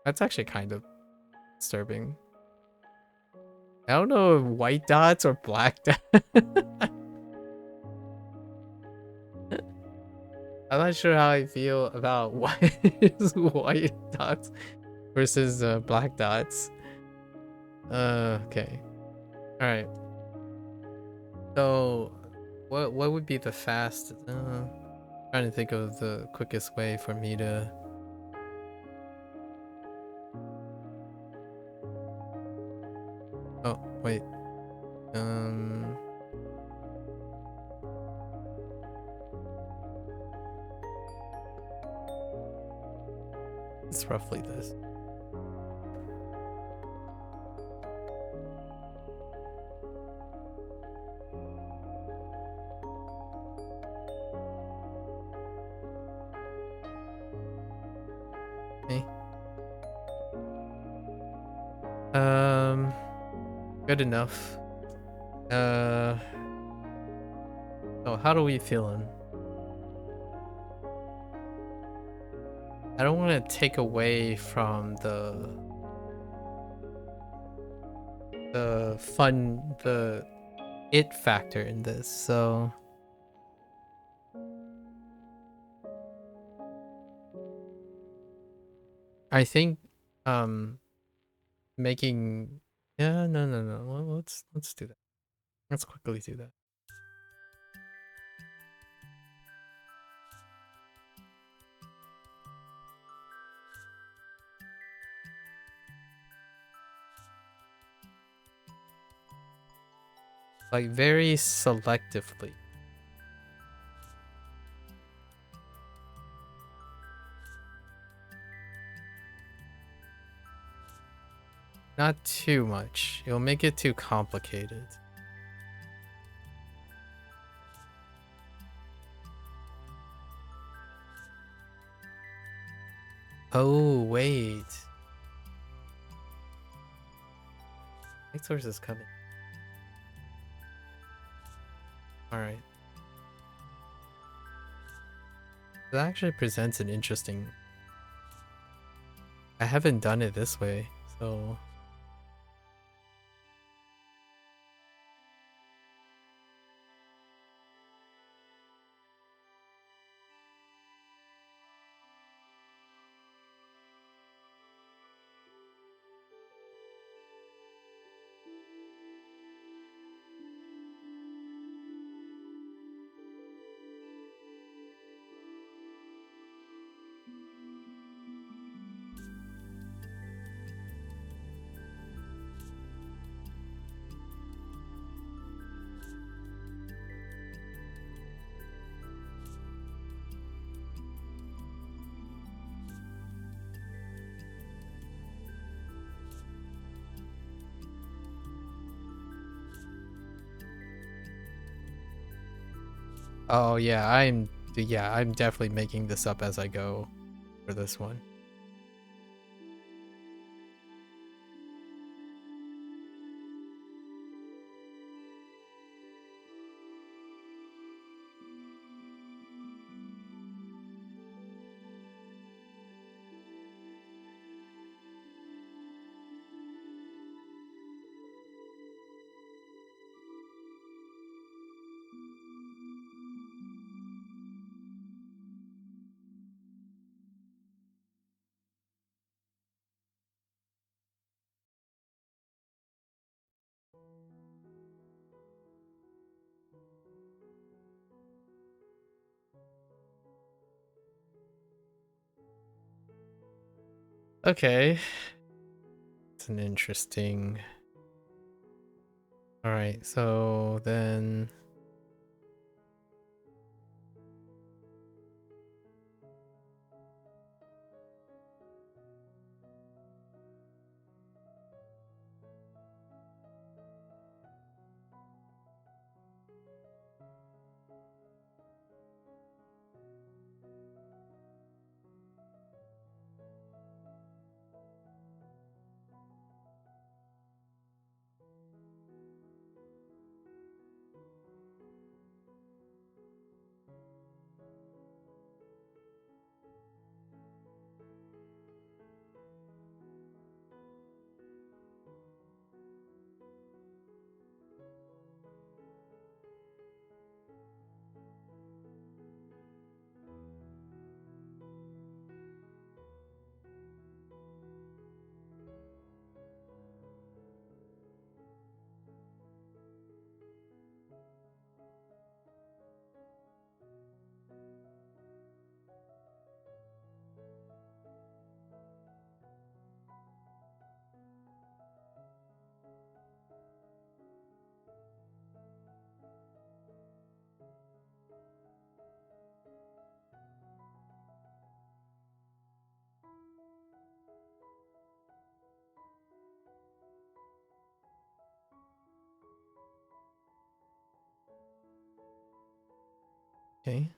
That's actually kind of disturbing. I don't know if white dots or black dots. I'm not sure how I feel about white dots versus black dots. Okay. All right. So, what would be the fast? Trying to think of the quickest way for me to. Oh wait. It's roughly this. Okay. Good enough. So how do we feeling? I don't want to take away from the fun, the it factor in this, so I think making no. Well, let's do that. Let's quickly do that. Like very selectively. Not too much. It'll make it too complicated. Oh, wait. Light source is coming. Alright. That actually presents an interesting... I haven't done it this way, so... Oh yeah, I'm definitely making this up as I go for this one. Okay. It's an interesting... Alright, so then... Okay.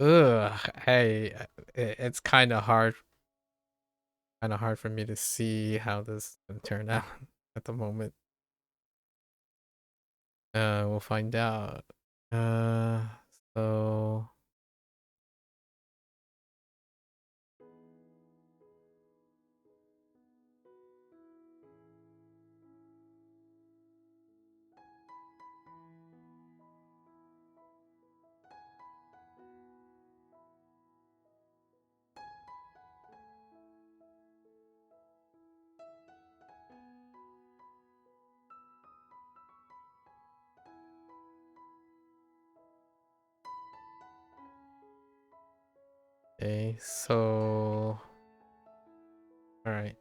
Ugh, hey, it's kind of hard for me to see how this can turn out at the moment. We'll find out. Uh, so okay, so all right.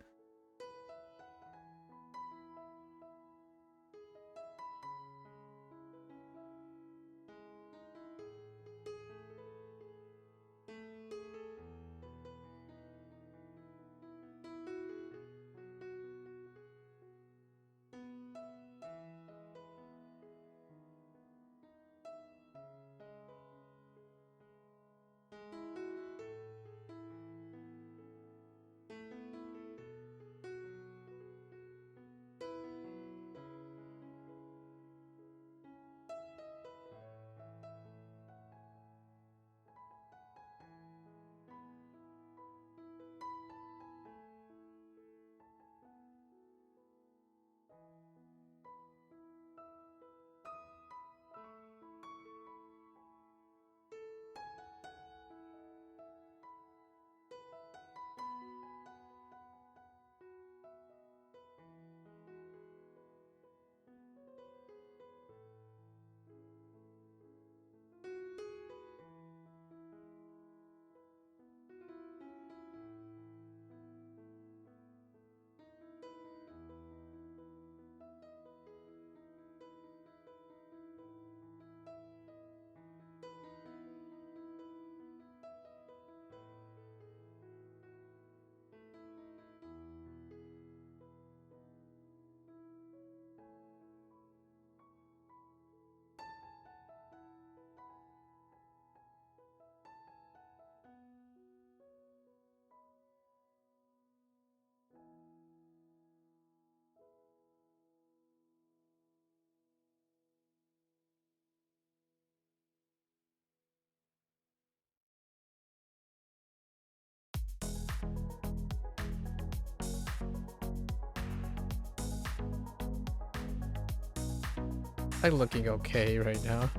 I'm looking okay right now.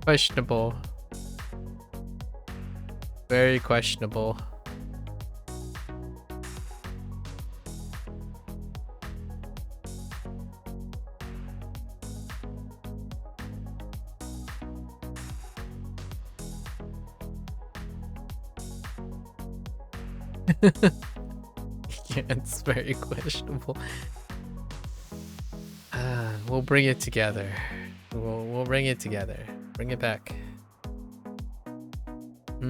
Questionable. Very questionable. Yeah, it's very questionable. We'll bring it together. We'll bring it together. Bring it back. I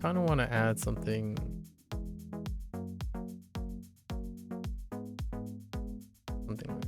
kind of want to add something. Something.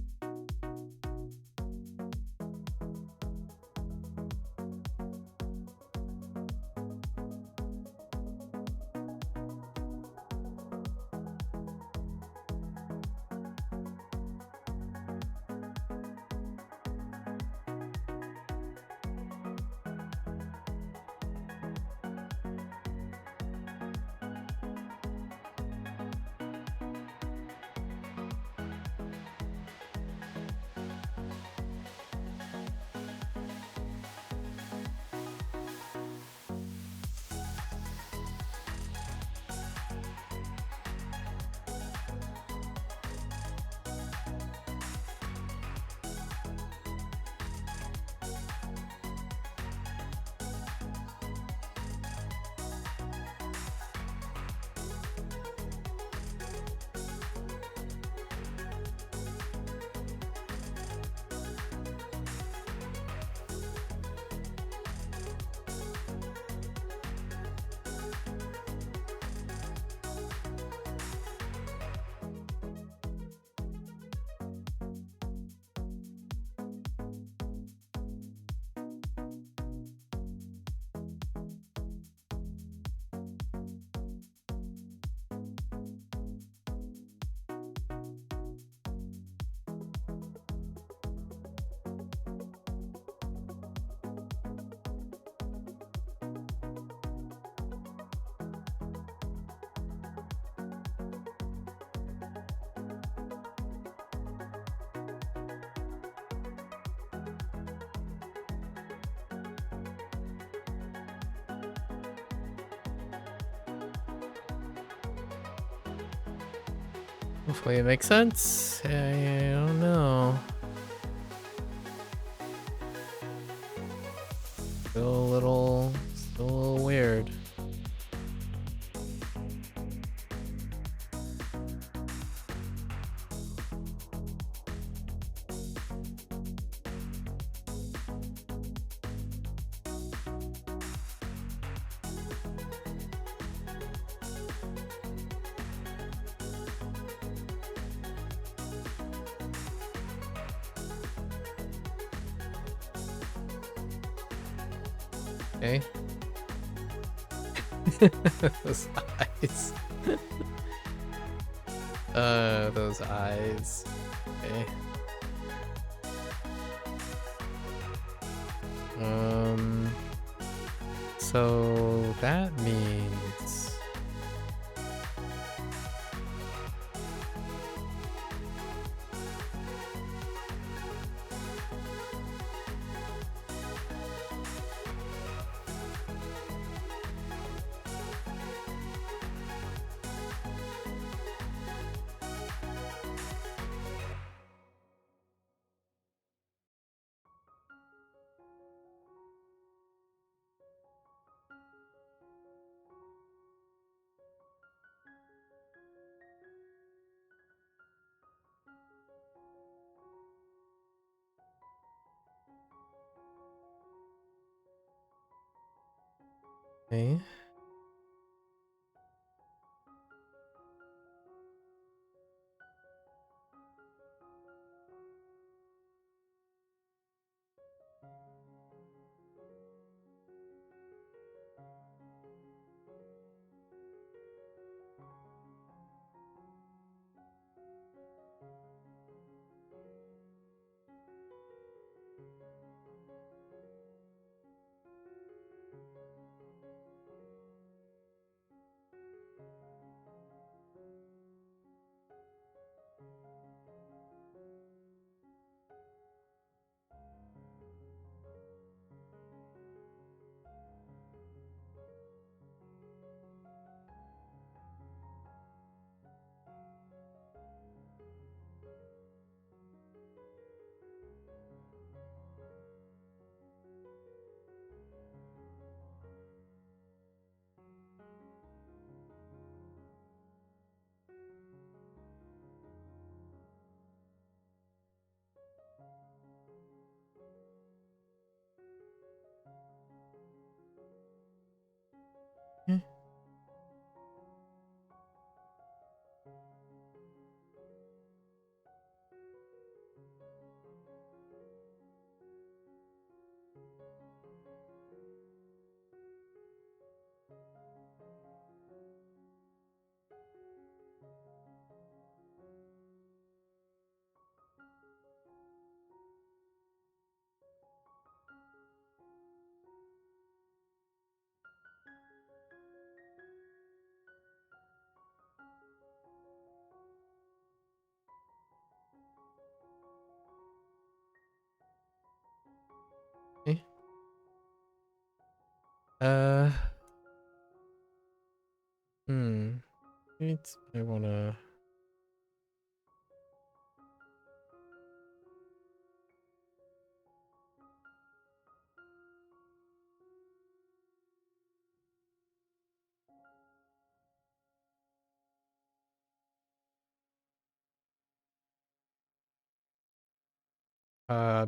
Hopefully it makes sense. I don't know. Still a little weird. Okay. Those eyes. Those eyes. Okay. So that means okay. Hmm. Okay. Uh, I wanna.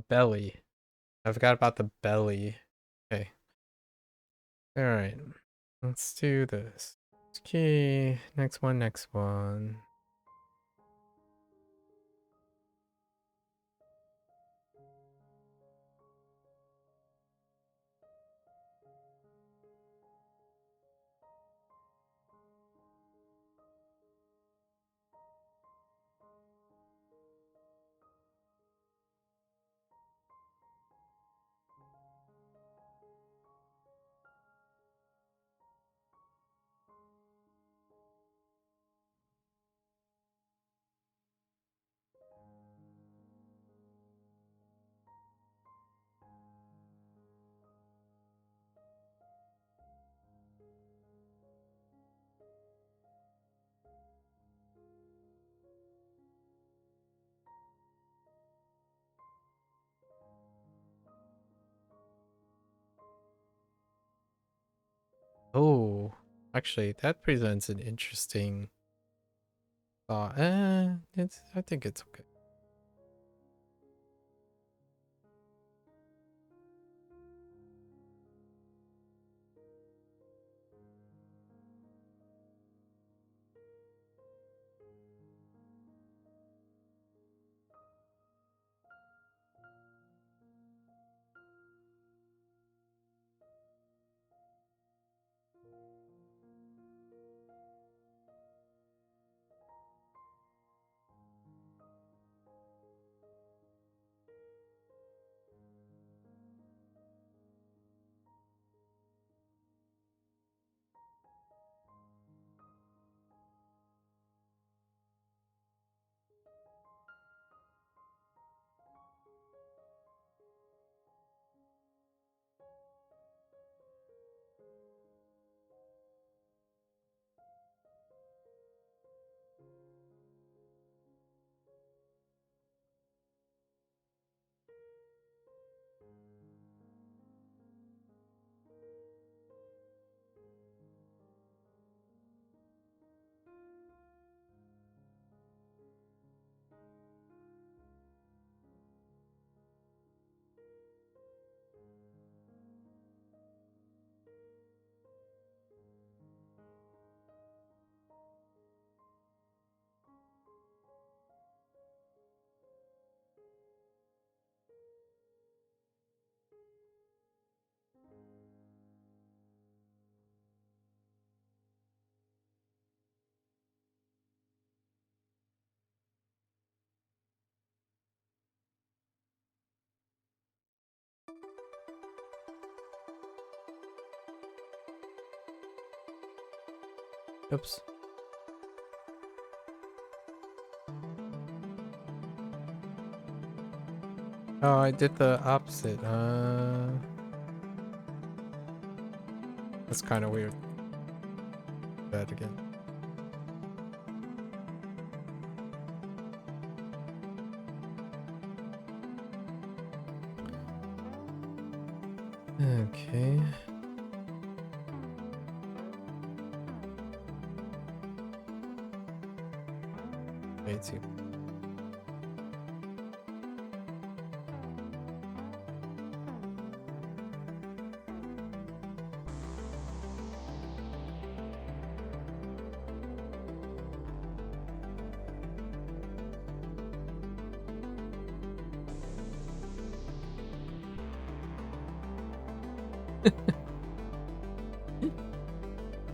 Belly. I forgot about the belly. Okay. All right. Let's do this. Okay. Next one. Next one. Oh, actually, that presents an interesting thought. I think it's okay. Oops. Oh, I did the opposite. That's kind of weird. Bad again. Okay. Way too.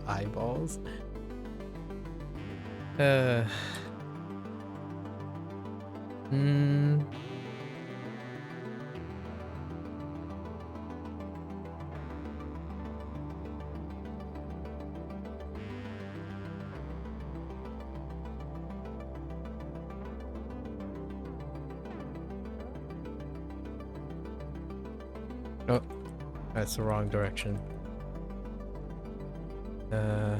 Eyeballs. Uh. Hmm. Oh, that's the wrong direction. Uh.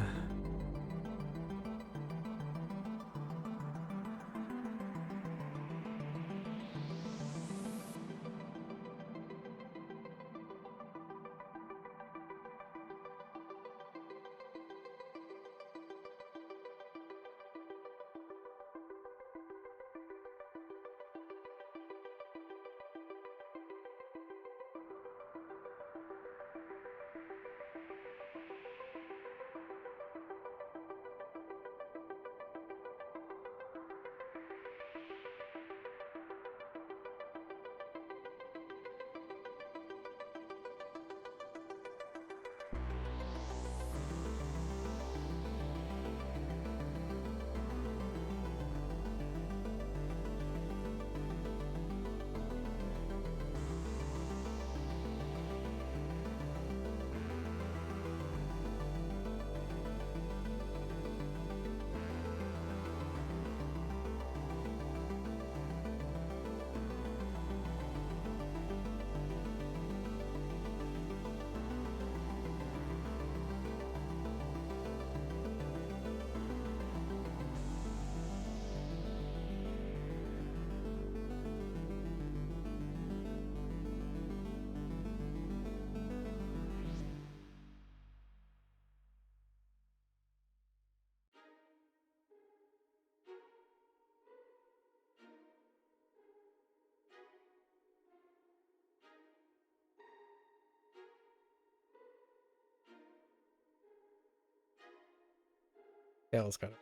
Tail's gonna.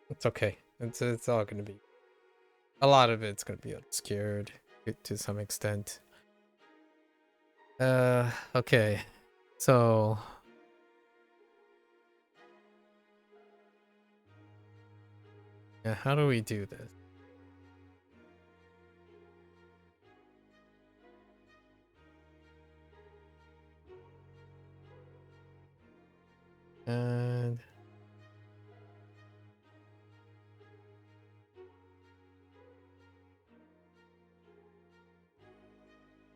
It's okay. It's all gonna be. A lot of it's gonna be obscured to some extent. Okay. So yeah, how do we do this? And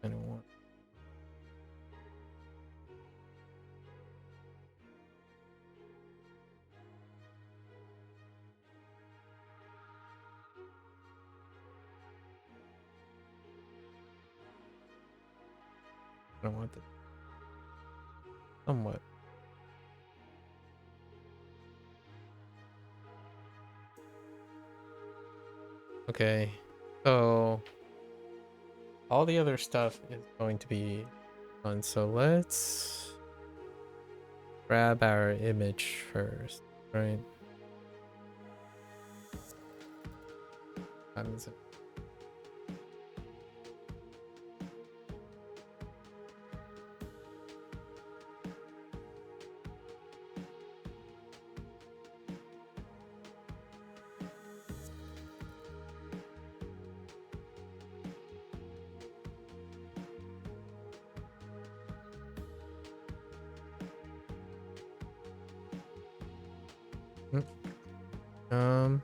I don't want. I don't want this. Somewhat. Okay. So all the other stuff is going to be on. So let's grab our image first, right? How does it? Um.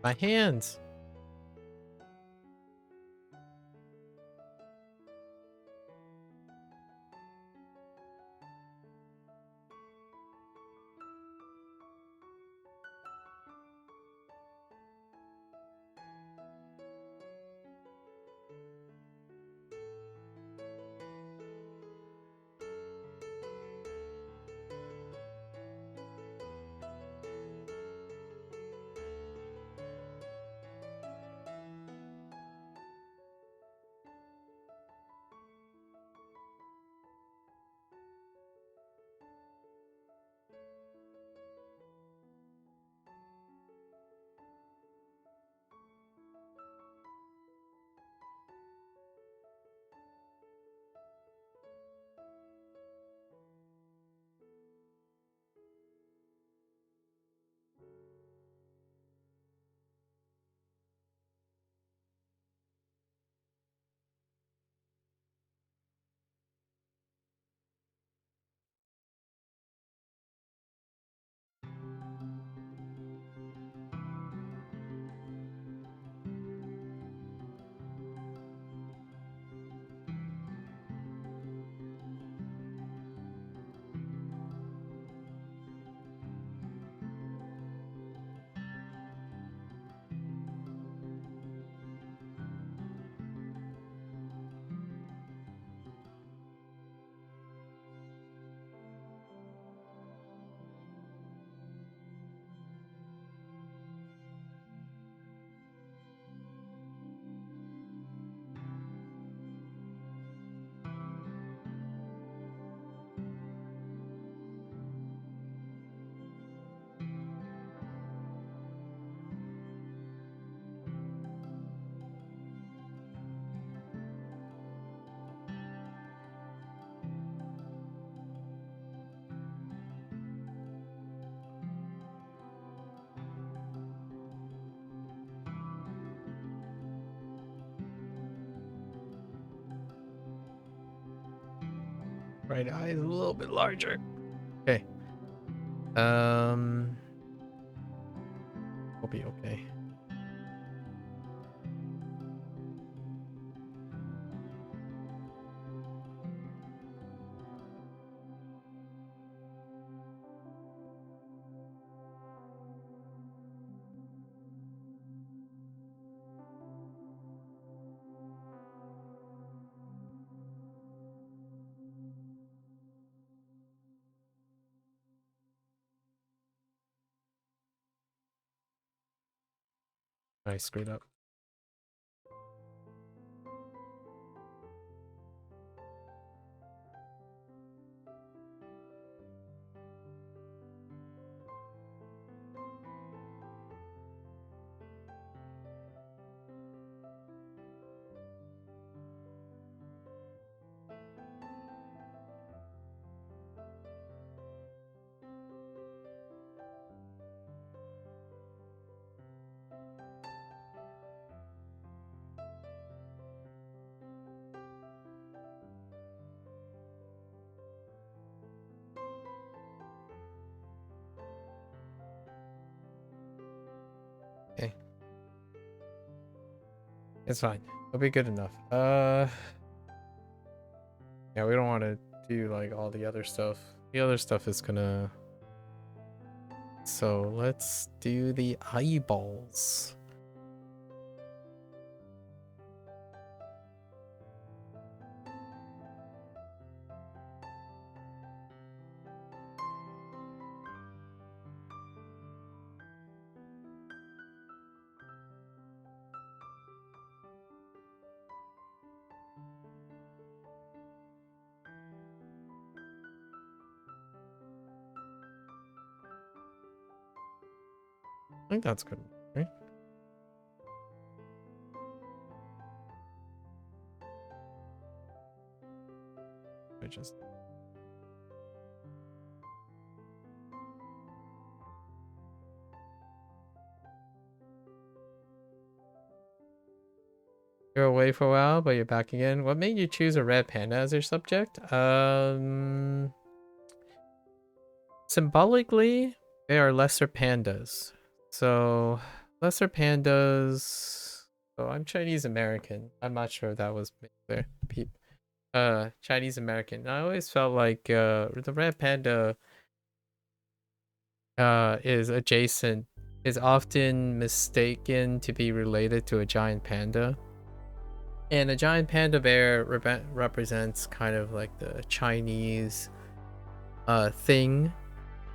My hands. Right eye is a little bit larger. Okay. We'll be okay. I screwed up. Okay. It's fine. It'll be good enough. Yeah, we don't want to do like all the other stuff. The other stuff is gonna. So let's do the eyeballs. I think that's good, right? I just. You're away for a while, but you're back again. What made you choose a red panda as your subject? Symbolically, they are lesser pandas. So Lesser pandas. Oh, I'm Chinese American. I'm not sure if that was clear. Chinese American. I always felt like the red panda is often mistaken to be related to a giant panda. And a giant panda bear represents kind of like the Chinese thing.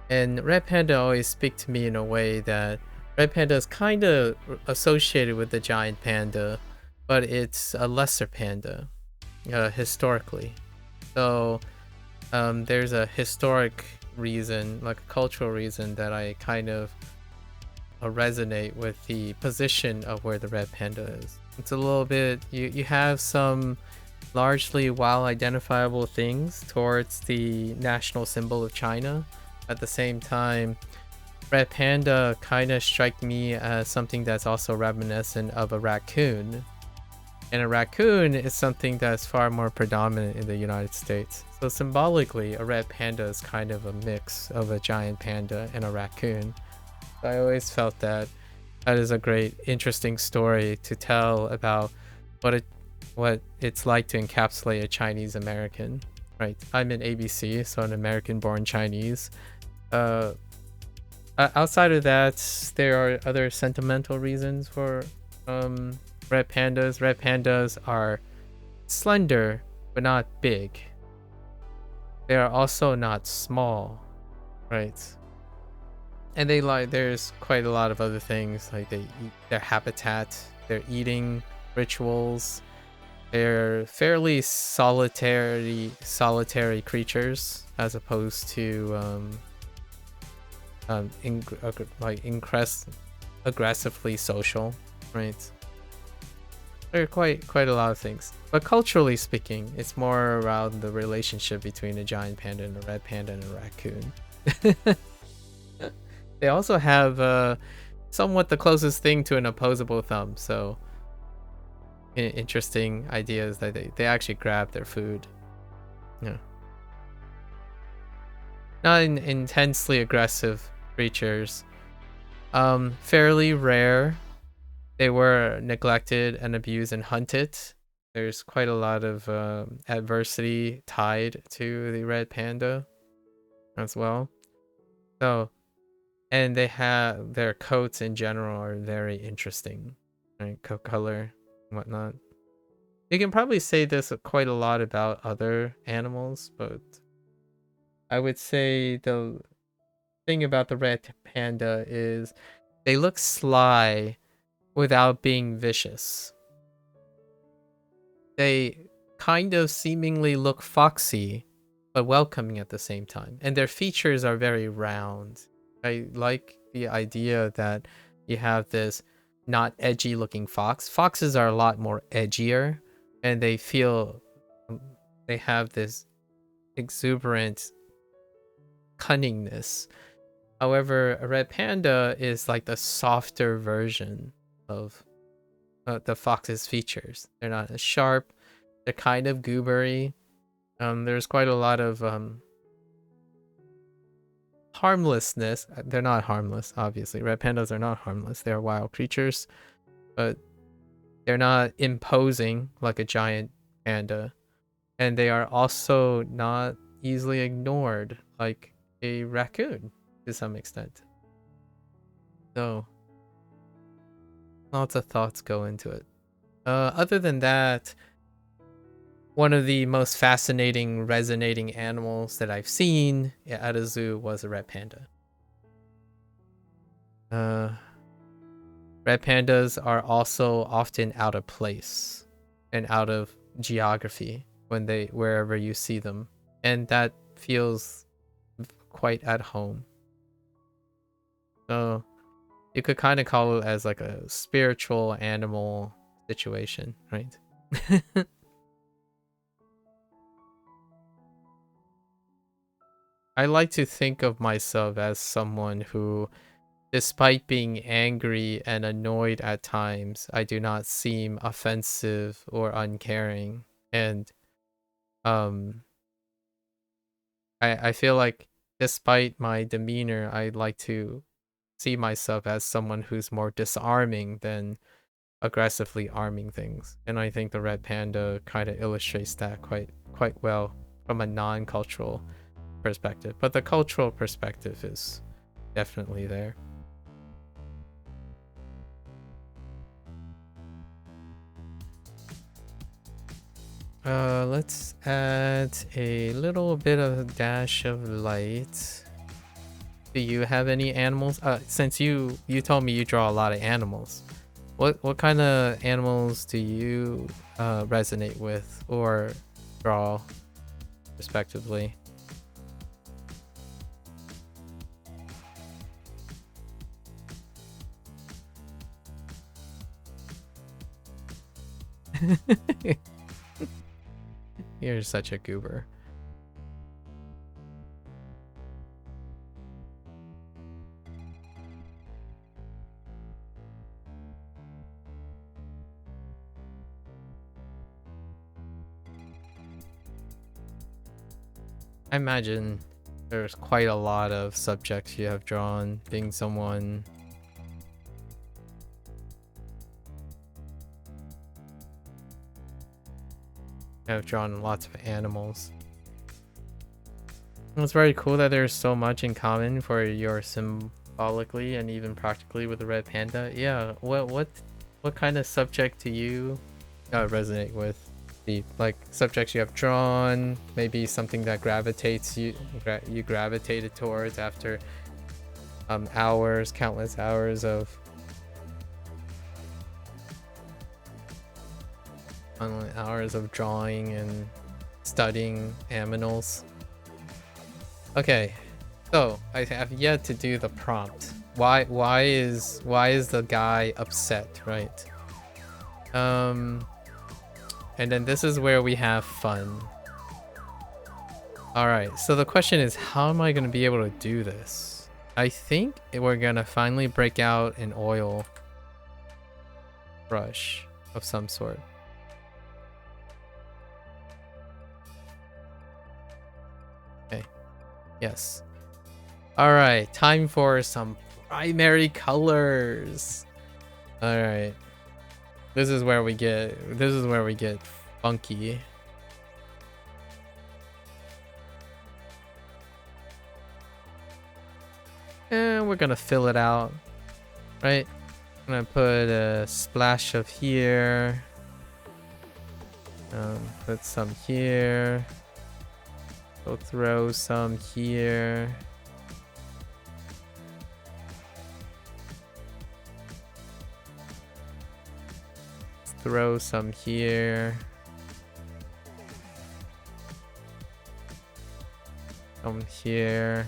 And red panda always speak to me in a way that red panda is kind of associated with the giant panda, but it's a lesser panda historically. So there's a historic reason, like a cultural reason, that I kind of resonate with the position of where the red panda is. It's a little bit, you have some largely well identifiable things towards the national symbol of China. At the same time, red panda kind of strike me as something that's also reminiscent of a raccoon. And a raccoon is something that's far more predominant in the United States. So symbolically, a red panda is kind of a mix of a giant panda and a raccoon. I always felt that is a great, interesting story to tell about what it's like to encapsulate a Chinese American. Right, I'm an ABC, so an American-born Chinese. Outside of that, there are other sentimental reasons for red pandas. Red pandas are slender, but not big. They are also not small, right? And there's quite a lot of other things, like they eat their habitat, their eating rituals. They're fairly solitary creatures as opposed to aggressively social, right? There are quite a lot of things, but culturally speaking, it's more around the relationship between a giant panda and a red panda and a raccoon. They also have somewhat the closest thing to an opposable thumb, so interesting ideas that they actually grab their food. Yeah, not intensely aggressive creatures. Fairly rare. They were neglected and abused and hunted. There's quite a lot of adversity tied to the red panda as well. So, and they have their coats in general are very interesting, right? Coat color and whatnot. You can probably say this quite a lot about other animals, but I would say the thing about the red panda is they look sly without being vicious. They kind of seemingly look foxy, but welcoming at the same time. And their features are very round. I like the idea that you have this not edgy looking fox. Foxes are a lot more edgier, and they have this exuberant cunningness. However, a red panda is like the softer version of the fox's features. They're not as sharp. They're kind of goobery. There's quite a lot of harmlessness. They're not harmless, obviously. Red pandas are not harmless. They're wild creatures, but they're not imposing like a giant panda. And they are also not easily ignored like a raccoon to some extent. So, lots of thoughts go into it. Other than that, one of the most fascinating, resonating animals that I've seen at a zoo was a red panda. Red pandas are also often out of place and out of geography wherever you see them, and that feels quite at home. So you could kind of call it as like a spiritual animal situation, right? I like to think of myself as someone who, despite being angry and annoyed at times, I do not seem offensive or uncaring. And um I feel like despite my demeanor, I like to see myself as someone who's more disarming than aggressively arming things. And I think the red panda kind of illustrates that quite well from a non-cultural perspective. But the cultural perspective is definitely there. Let's add a little bit of a dash of light. Do you have any animals? Since you told me you draw a lot of animals, what kind of animals do you resonate with or draw, respectively? You're such a goober. I imagine there's quite a lot of subjects you have drawn, being someone have drawn lots of animals. It's very cool that there's so much in common for your symbolically and even practically with the red panda. Yeah, what kind of subject do you resonate with? The like subjects you have drawn, maybe something that gravitates you gravitated towards after countless hours of drawing and studying aminals. Okay, so I have yet to do the prompt. Why is the guy upset, right? And then this is where we have fun. All right, so the question is, how am I going to be able to do this? I think we're going to finally break out an oil brush of some sort. Okay, yes. All right, time for some primary colors. All right. This is where we get funky. And we're gonna fill it out, right? I'm gonna put a splash of here. Put some here. We'll throw some here. Throw some here. Some here.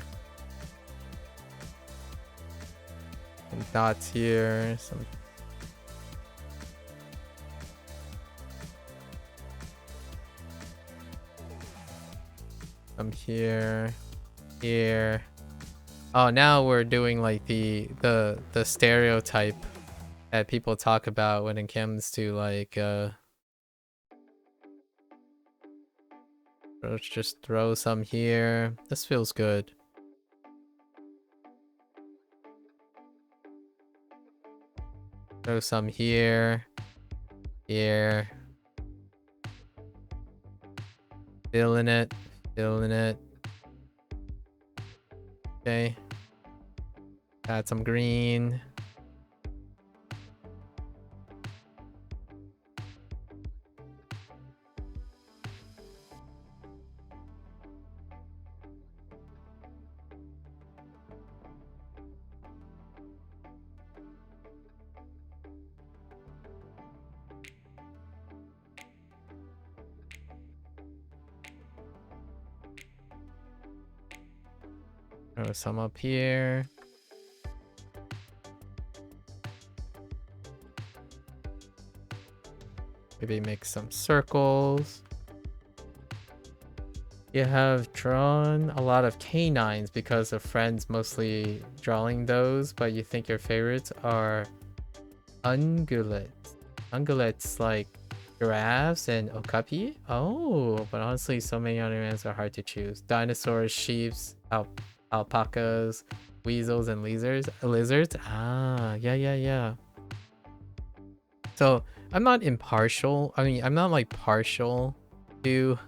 Some dots here. Some here. Here. Oh, now we're doing like the stereotype that people talk about when it comes to like let's just throw some here. This feels good. Throw some here. Here. Filling it. Okay. Add some green. Throw some up here. Maybe make some circles. You have drawn a lot of canines because of friends mostly drawing those, but you think your favorites are ungulates. Ungulates like giraffes and okapi? Oh, but honestly, so many other animals are hard to choose. Dinosaurs, sheep, alpacas, Weasels and lizards. Ah, yeah. So I'm not impartial. I mean, I'm not like partial to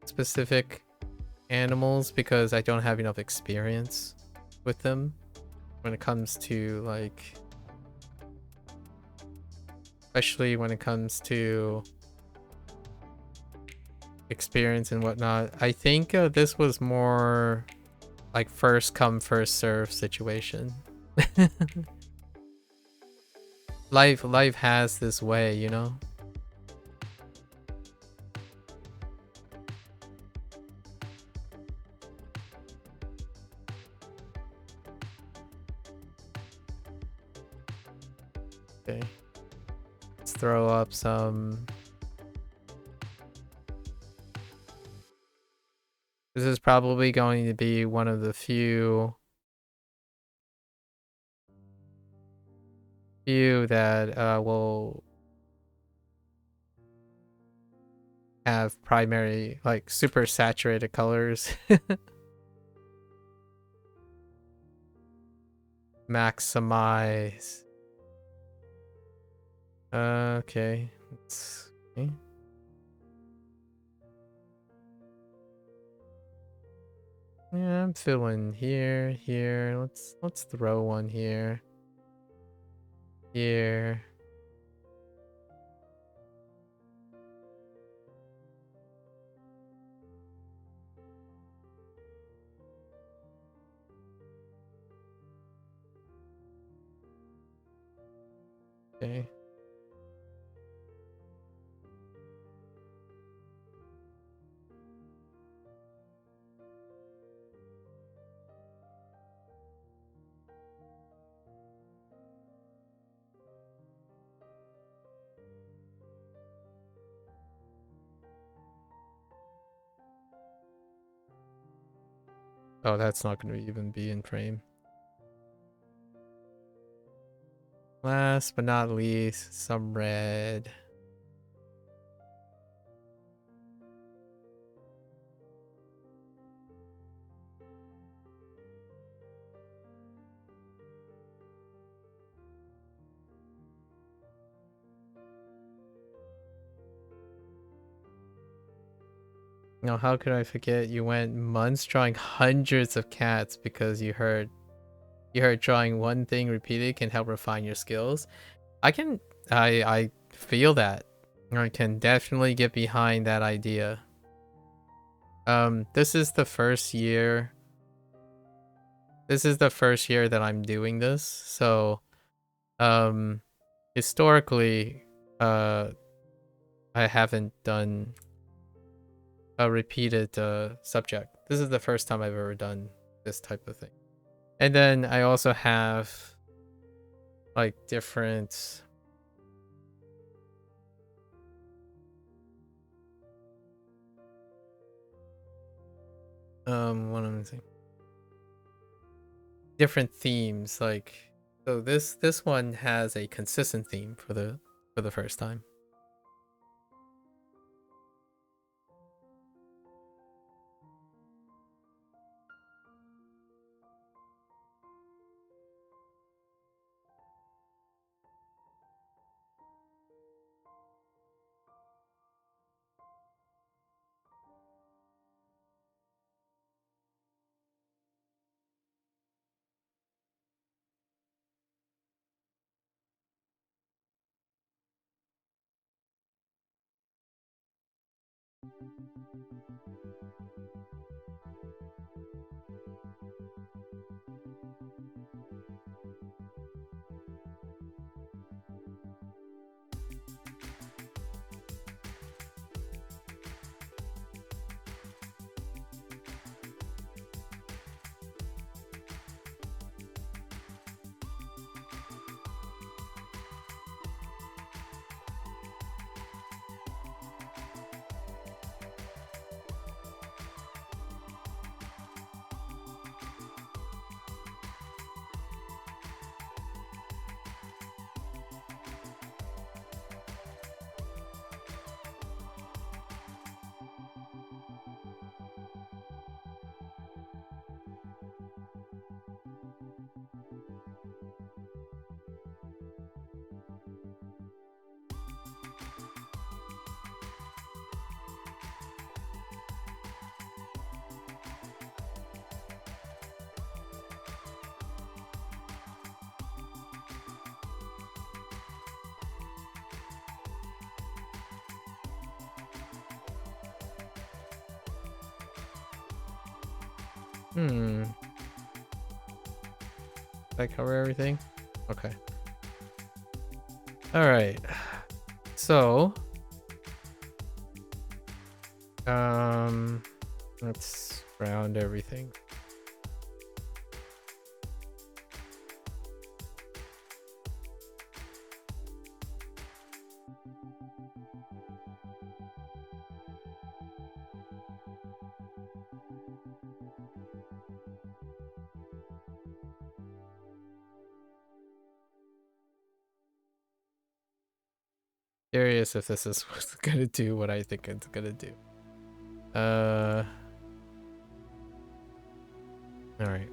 specific animals because I don't have enough experience with them when it comes to like, especially when it comes to experience and whatnot. I think this was more like first come first serve situation. life has this way, you know. Okay, let's throw up some. This is probably going to be one of the few that will have primary, like, super saturated colors. Maximize. Okay. Okay. Yeah, I'm feeling here. Let's throw one here. Here. Okay. Oh, that's not going to even be in frame. Last but not least, some red. Now, how could I forget you went months drawing hundreds of cats because you heard drawing one thing repeated can help refine your skills. I feel that. I can definitely get behind that idea. This is the first year. This is the first year that I'm doing this. So, historically, I haven't done a repeated subject. This is the first time I've ever done this type of thing. And then I also have like different what am I saying? Different themes, like, so this one has a consistent theme for the first time. Did I cover everything? Okay. All right. So, let's round everything. Curious if this is what's gonna do what I think it's gonna do. All right.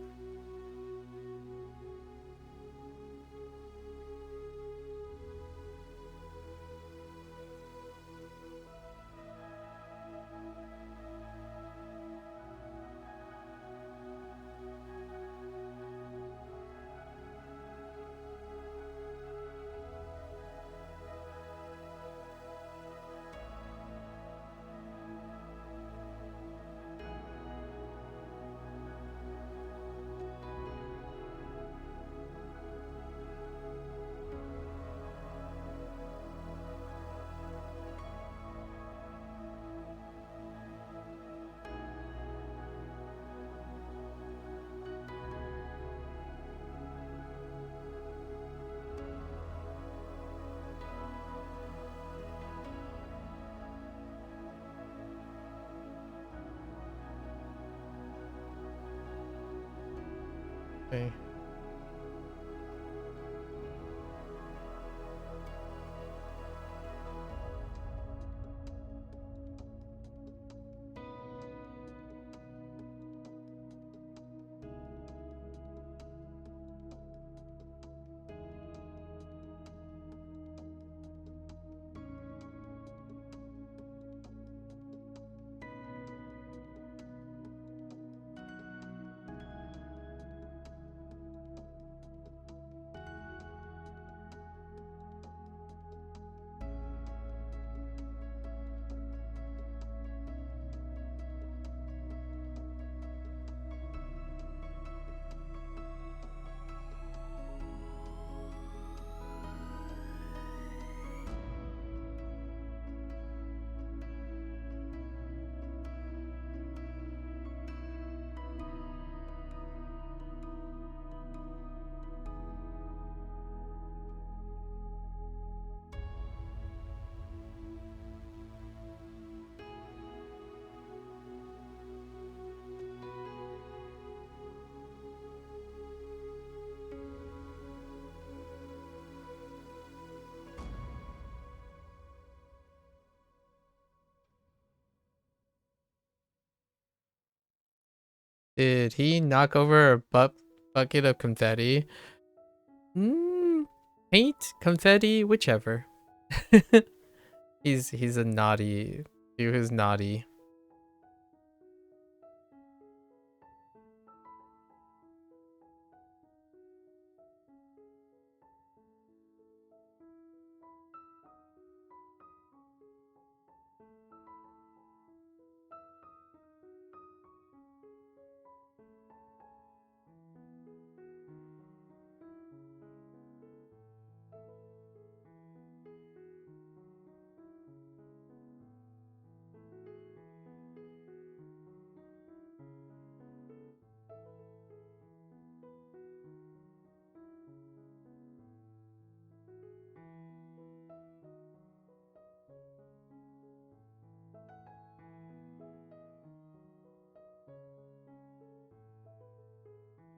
Okay. Did he knock over a bucket of confetti? Paint, confetti, whichever. He's a naughty. He was naughty.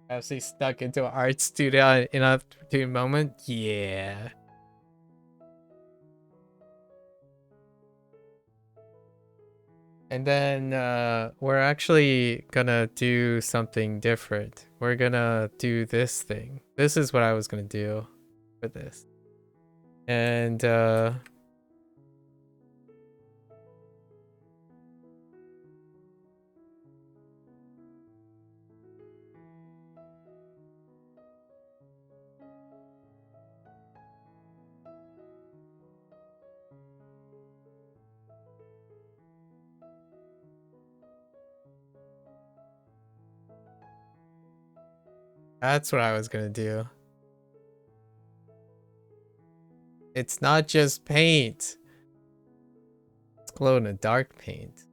Actually stuck into an art studio in a opportune moment. Yeah. And then we're actually gonna do something different. We're gonna do this thing. This is what I was gonna do for this. And That's what I was gonna do. It's not just paint. It's glow in the dark paint.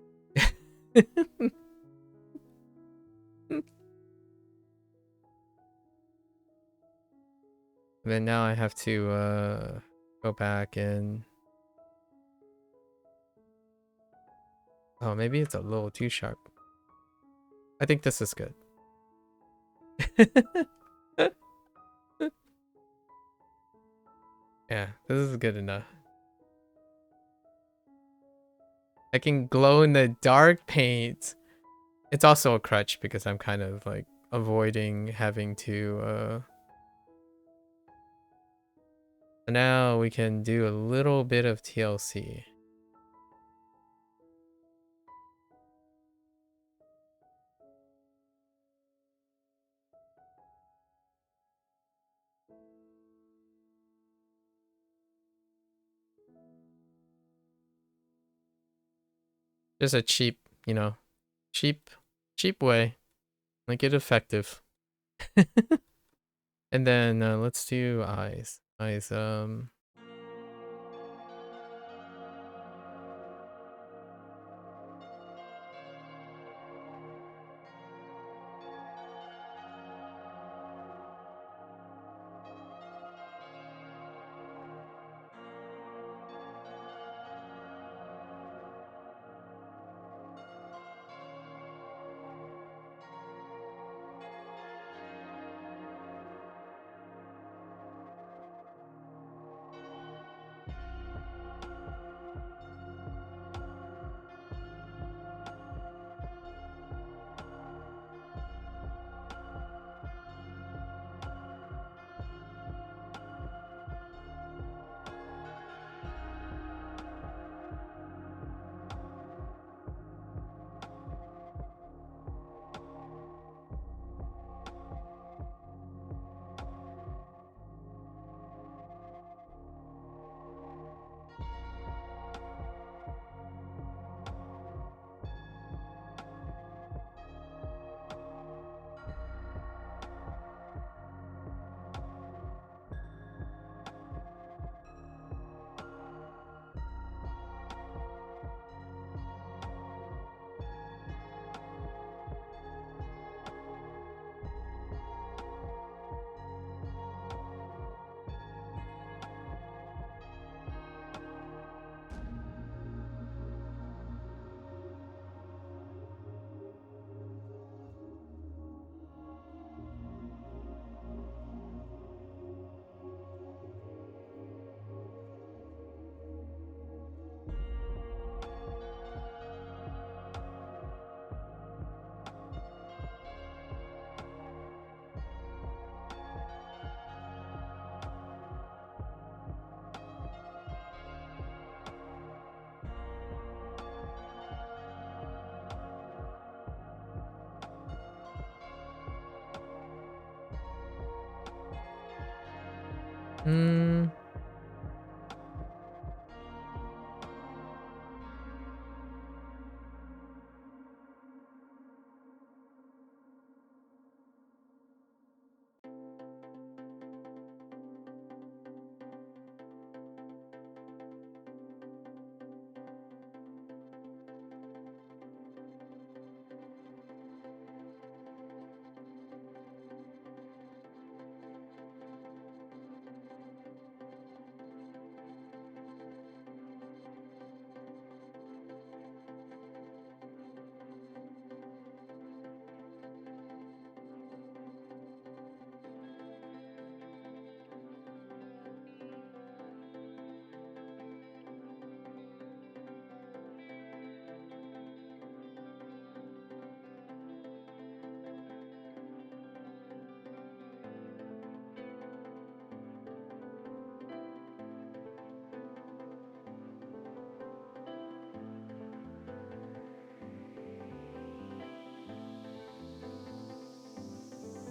Then now I have to go back and oh, maybe it's a little too sharp. I think this is good. Yeah, this is good enough. I can glow in the dark paint. It's also a crutch because I'm kind of like avoiding having to now we can do a little bit of TLC. Just a cheap, you know, cheap way. Make it effective. And then let's do eyes. Eyes,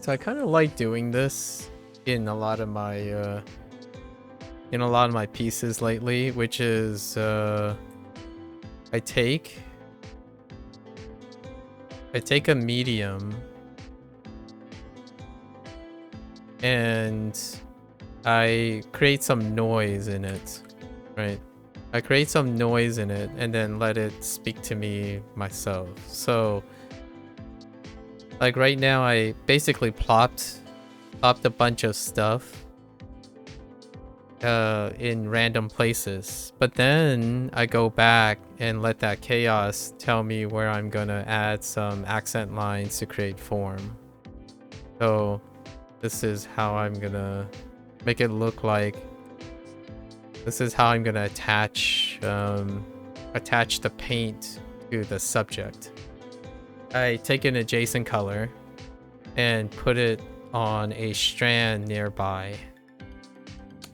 so I kind of like doing this in a lot of my pieces lately, which is I take a medium and I create some noise in it, right? I create some noise in it and then let it speak to me myself. So like right now I basically plopped a bunch of stuff in random places, but then I go back and let that chaos tell me where I'm gonna add some accent lines to create form. So this is how I'm gonna make it look like. This is how I'm gonna attach the paint to the subject. I take an adjacent color and put it on a strand nearby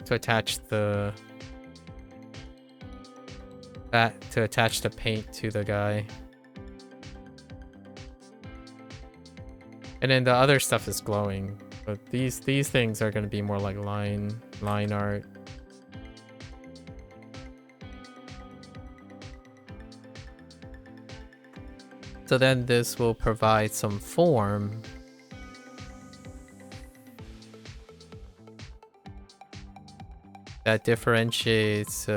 to attach the paint to the guy. And then the other stuff is glowing. But these things are gonna be more like line art. So then this will provide some form that differentiates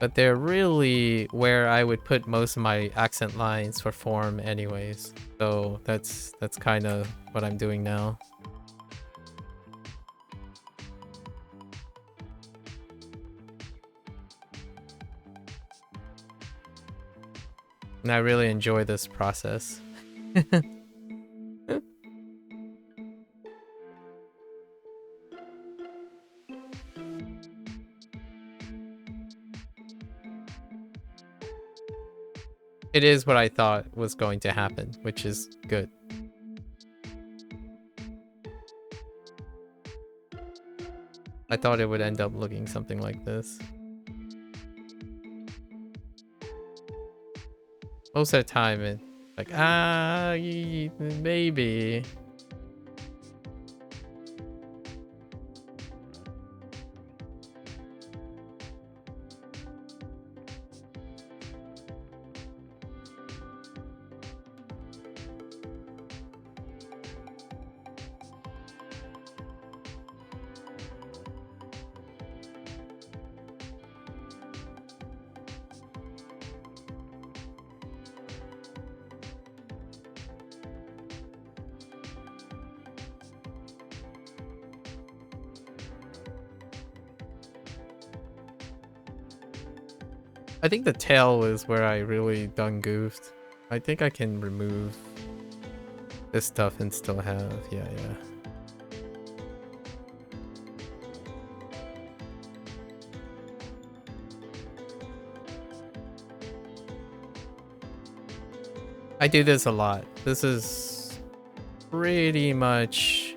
but they're really where I would put most of my accent lines for form anyways. So that's kind of what I'm doing now. And I really enjoy this process. It is what I thought was going to happen, which is good. I thought it would end up looking something like this. Most of the time, it's like, maybe. I think the tail is where I really done goofed. I think I can remove this stuff and still have, yeah. I do this a lot. This is pretty much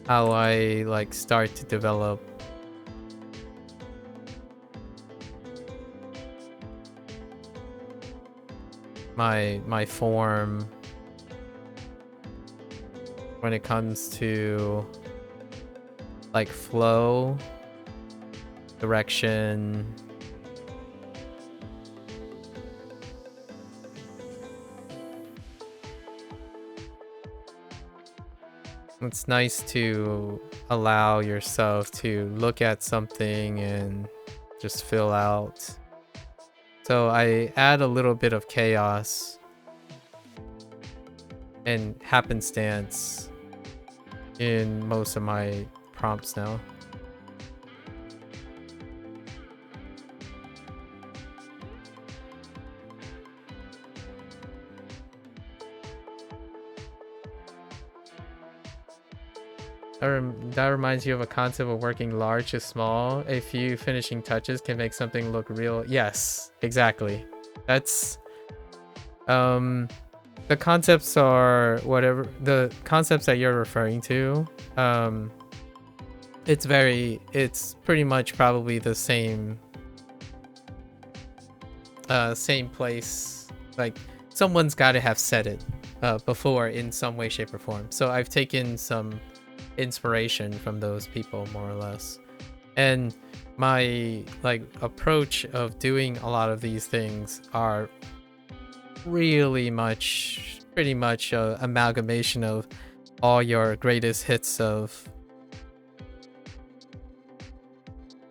how I like start to develop my form when it comes to like flow, direction, it's nice to allow yourself to look at something and just fill out. So I add a little bit of chaos and happenstance in most of my prompts now. That reminds you of a concept of working large to small. A few finishing touches can make something look real. Yes, exactly. That's the concepts are whatever the concepts that you're referring to. It's pretty much probably the same place. Like someone's got to have said it before in some way, shape, or form. So I've taken some inspiration from those people more or less, and my like approach of doing a lot of these things are really much pretty much a amalgamation of all your greatest hits of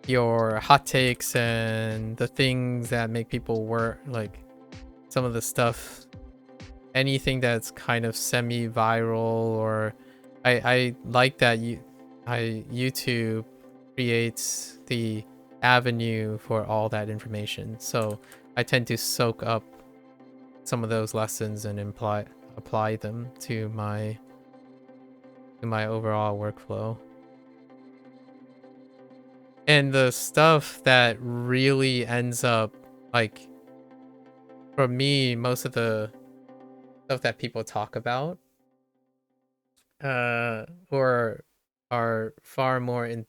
your hot takes and the things that make people work, like some of the stuff, anything that's kind of semi-viral, or I like that YouTube creates the avenue for all that information, so I tend to soak up some of those lessons and apply them to my overall workflow. And the stuff that really ends up, like, for me, most of the stuff that people talk about or are far more in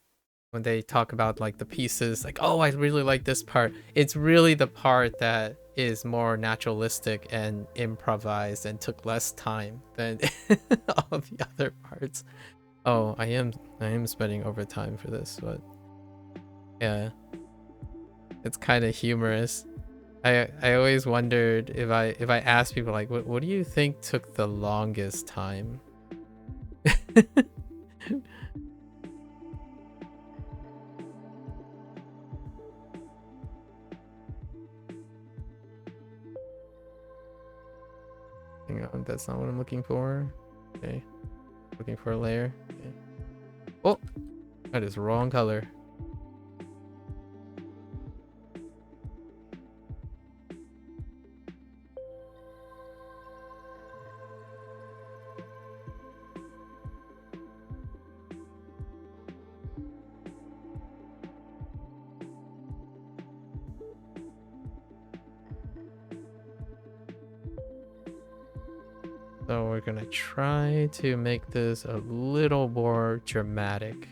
when they talk about like the pieces, like, oh, I really like this part, it's really the part that is more naturalistic and improvised and took less time than all the other parts. Oh, I am spending overtime for this, but yeah, it's kind of humorous. I always wondered if I asked people like, what do you think took the longest time? Hang on, that's not what I'm looking for. Okay, looking for a layer. Okay. Oh, that is wrong color. So we're gonna try to make this a little more dramatic.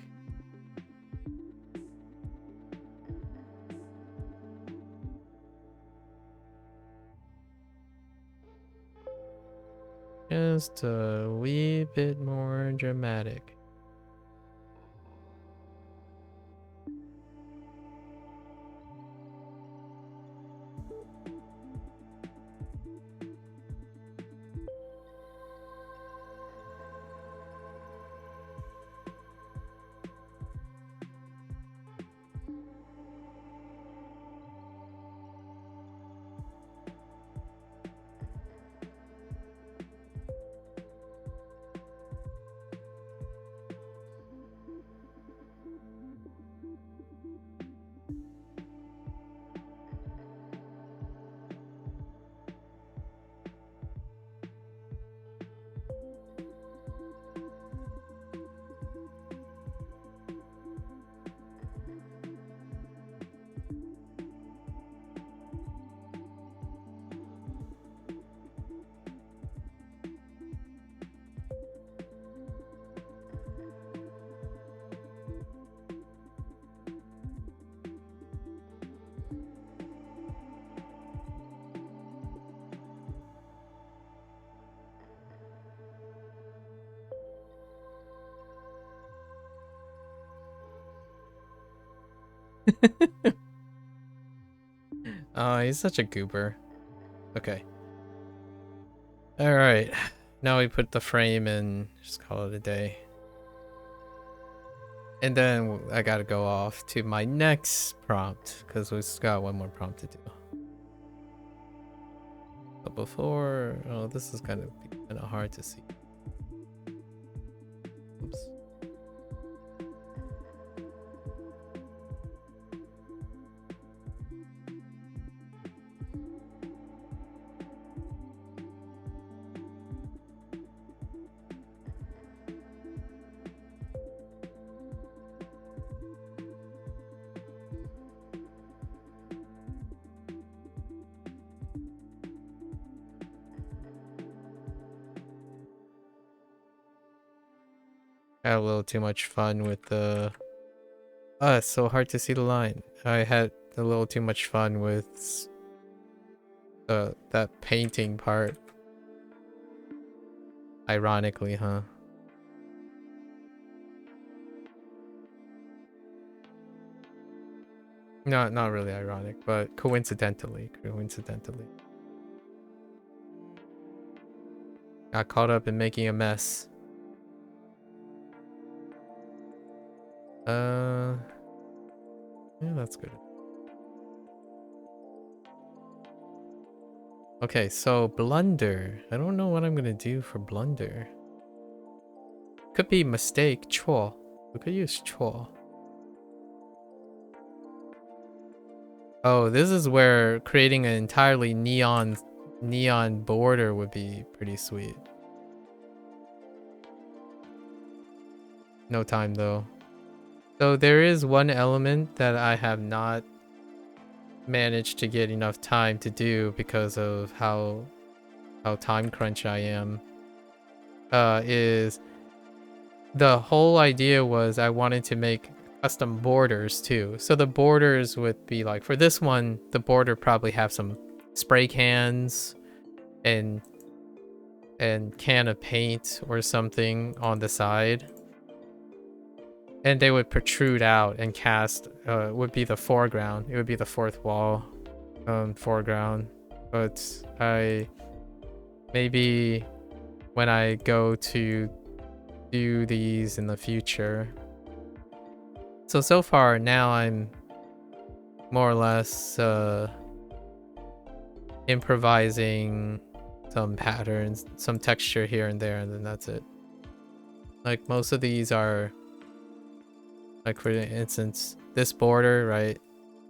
Just a wee bit more dramatic. Oh, he's such a goober. Okay. Alright. Now we put the frame in, just call it a day. And then I gotta go off to my next prompt, because we've got one more prompt to do. But before, oh, this is kind of hard to see. Oops. Had a little too much fun with the... Oh, it's so hard to see the line. I had a little too much fun with that painting part. Ironically, huh? Not really ironic, but coincidentally. Got caught up in making a mess. Yeah, that's good. Okay, so Blunder. I don't know what I'm gonna do for Blunder. Could be mistake, chore. We could use chore. Oh, this is where creating an entirely neon border would be pretty sweet. No time though. So there is one element that I have not managed to get enough time to do because of how time crunch I am. Is the whole idea was I wanted to make custom borders too. So the borders would be like, for this one, the border probably have some spray cans and can of paint or something on the side. And they would protrude out and cast, would be the foreground. It would be the fourth wall, foreground. But maybe when I go to do these in the future. So far now I'm more or less improvising some patterns, some texture here and there, and then that's it. Like most of these are, like for instance, this border, right?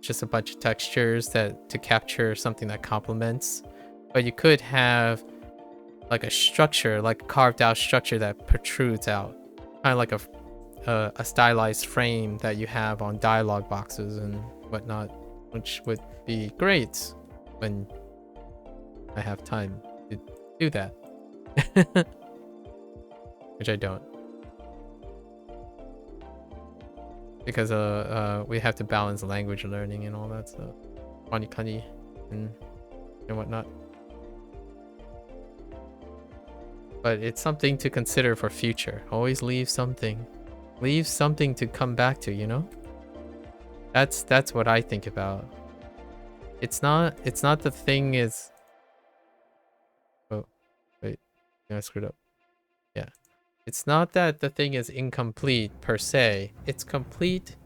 Just a bunch of textures that to capture something that complements. But you could have like a structure, like a carved out structure that protrudes out, kind of like a stylized frame that you have on dialogue boxes and whatnot, which would be great when I have time to do that. Which I don't. Because we have to balance language learning and all that stuff. Wanikani and whatnot. But it's something to consider for future. Always leave something. Leave something to come back to, you know? That's what I think about. It's not the thing is... Oh, wait. I screwed up. Yeah. It's not that the thing is incomplete per se. It's complete to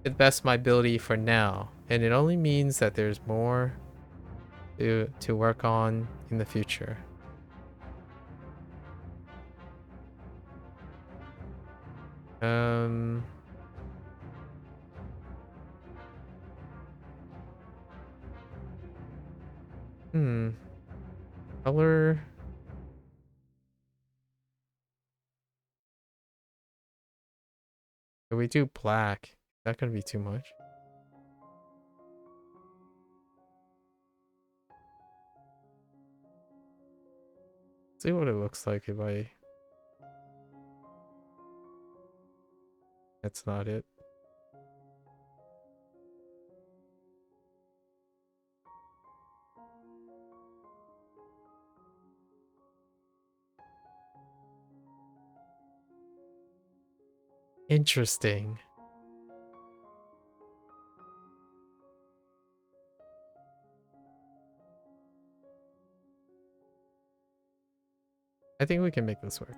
the best of my ability for now. And it only means that there's more to work on in the future. Color. If we do black, is that gonna be too much? See what it looks like if I... That's not it. Interesting. I think we can make this work.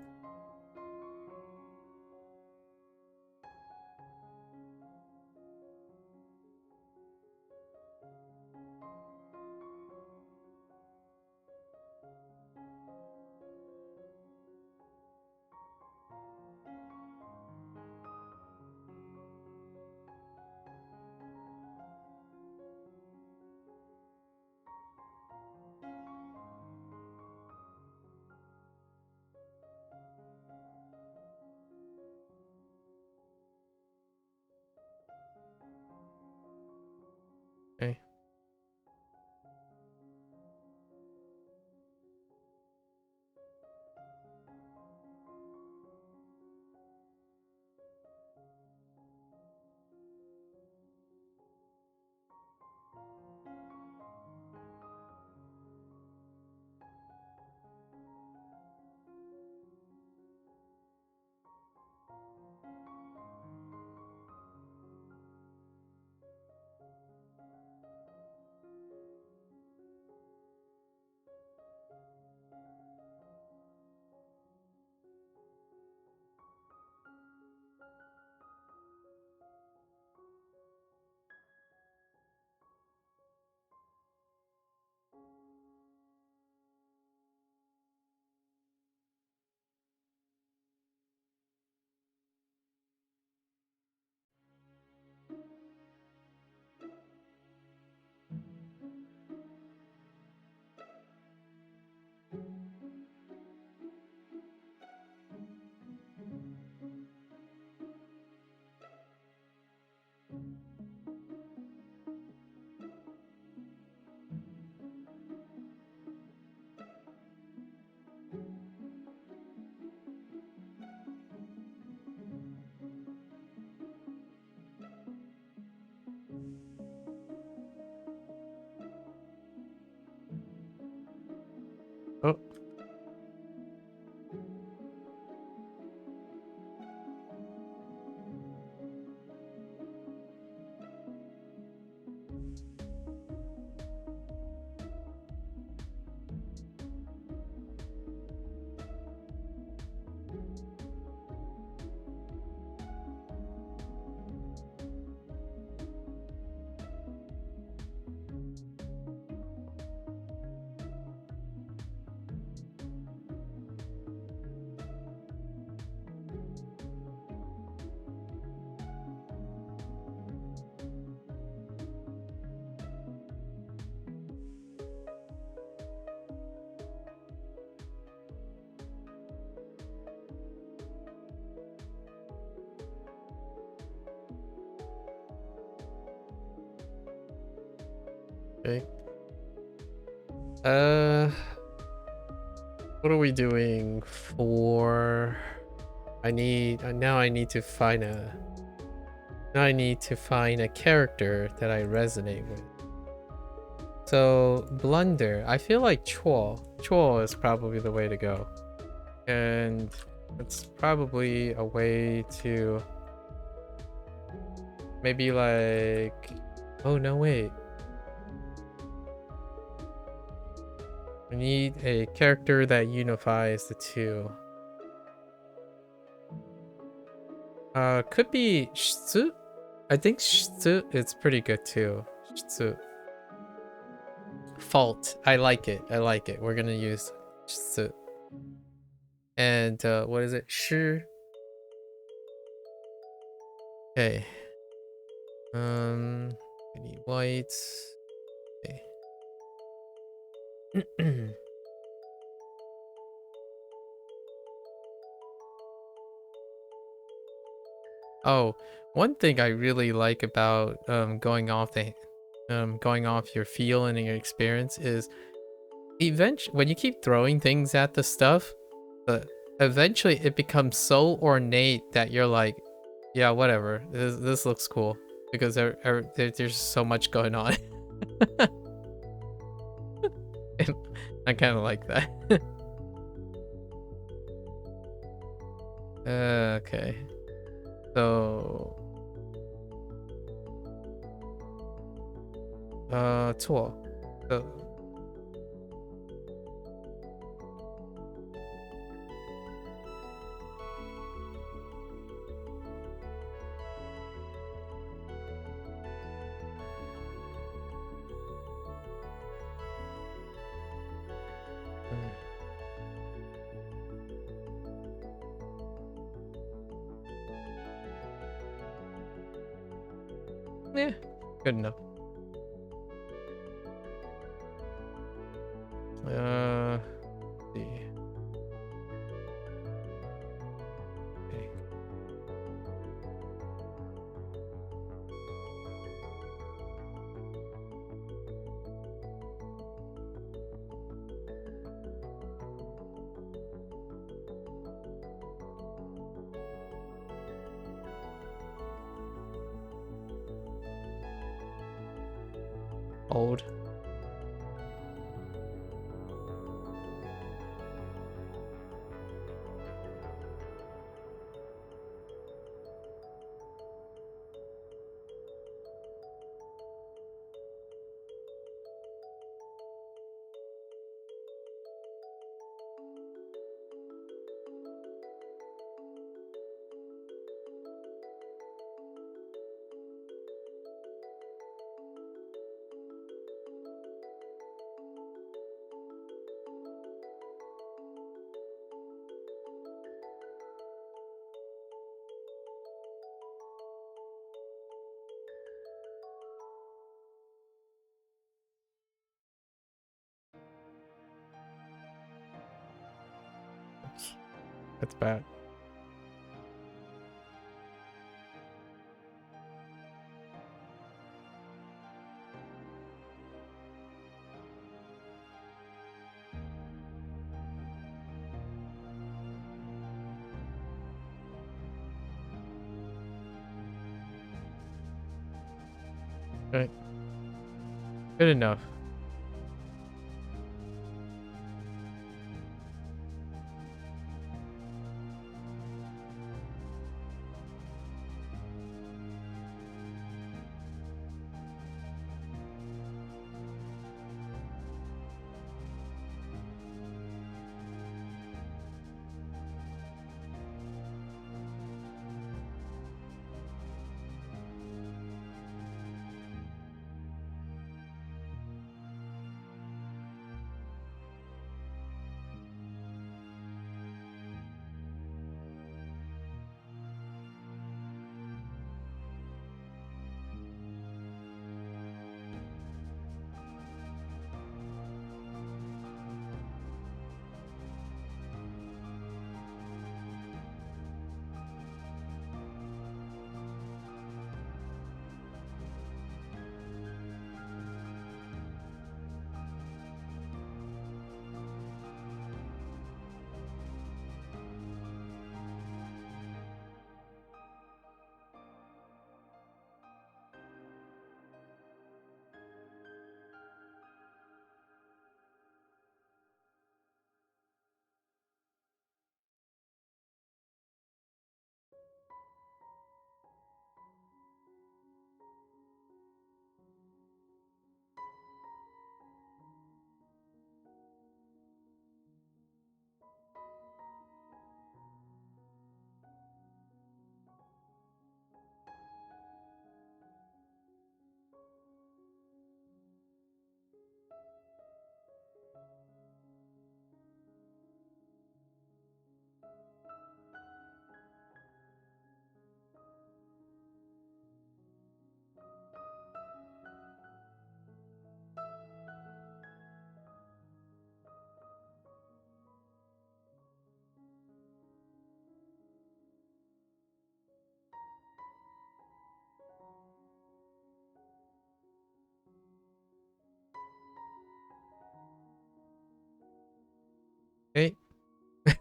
Oh. Okay. What are we doing for? I need now. I need to find a. Now I need to find a character that I resonate with. So Blunder. I feel like Chuo is probably the way to go, and it's probably a way to maybe like. Oh no! Wait. We need a character that unifies the two. Could be Shitsu. I think Shitsu is pretty good too. Shitsu. Fault. I like it. I like it. We're gonna use Shitsu. And what is it? Shi. Okay. I need white. Okay. Oh, one thing I really like about going off your feel and your experience is eventually when you keep throwing things at the stuff, eventually it becomes so ornate that you're like, yeah, whatever. This looks cool because there's so much going on. And I kind of like that. Okay. So, 错. Yeah, good enough. Let's see. Okay. Old. That's bad. Okay. Good enough.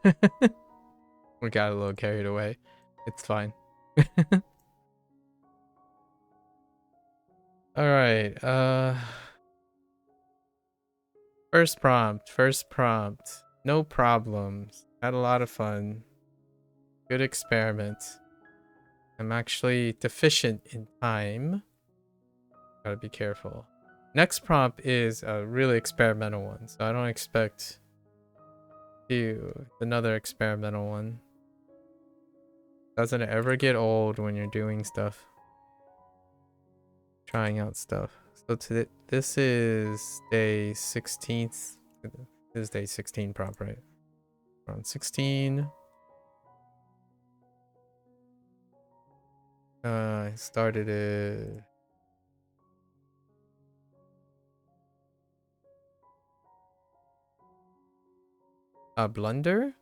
We got a little carried away. It's fine. Alright, first prompt. No problems. Had a lot of fun. Good experiment. I'm actually deficient in time. Gotta be careful. Next prompt is a really experimental one, so I don't expect another experimental one. Doesn't ever get old when you're doing stuff. Trying out stuff. So today, this is day 16th. This is day 16 prompt, right? We're on 16. I started it. Blunder?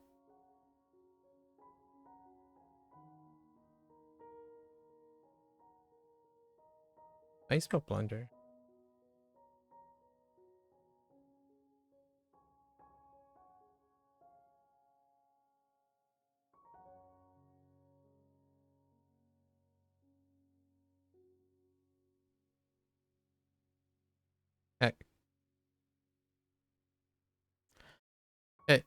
How you spell blunder? Heck. Hey.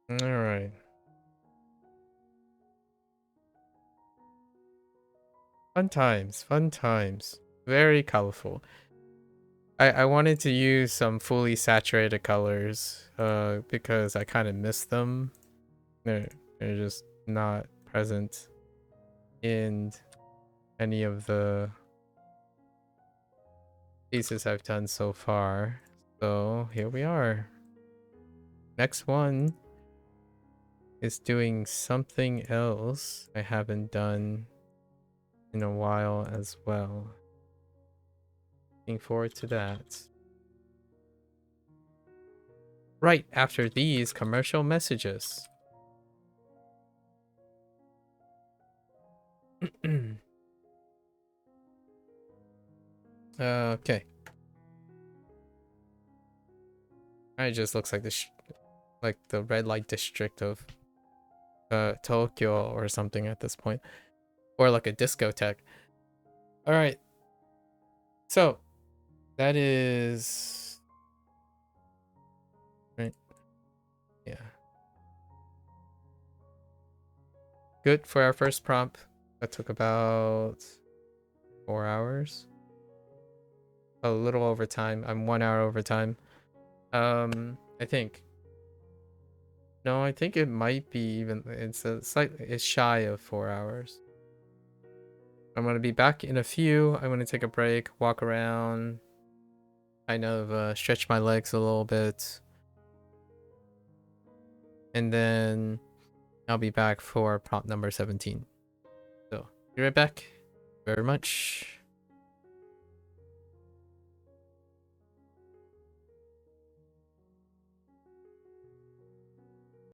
Alright. Fun times, fun times. Very colorful. I wanted to use some fully saturated colors, because I kind of miss them. They're just not present in any of the pieces I've done so far. So here we are. Next one is doing something else I haven't done in a while as well. Looking forward to that. Right after these commercial messages. Okay. It just looks like like the red light district of Tokyo or something at this point, or like a discotheque. All right. So that is right. Yeah. Good for our first prompt. That took about 4 hours. A little over time. I'm 1 hour over time. I think. No, I think it might be even. It's shy of 4 hours. I'm gonna be back in a few. I'm gonna take a break, walk around, kind of stretch my legs a little bit, and then I'll be back for prompt number 17. So be right back. Very much.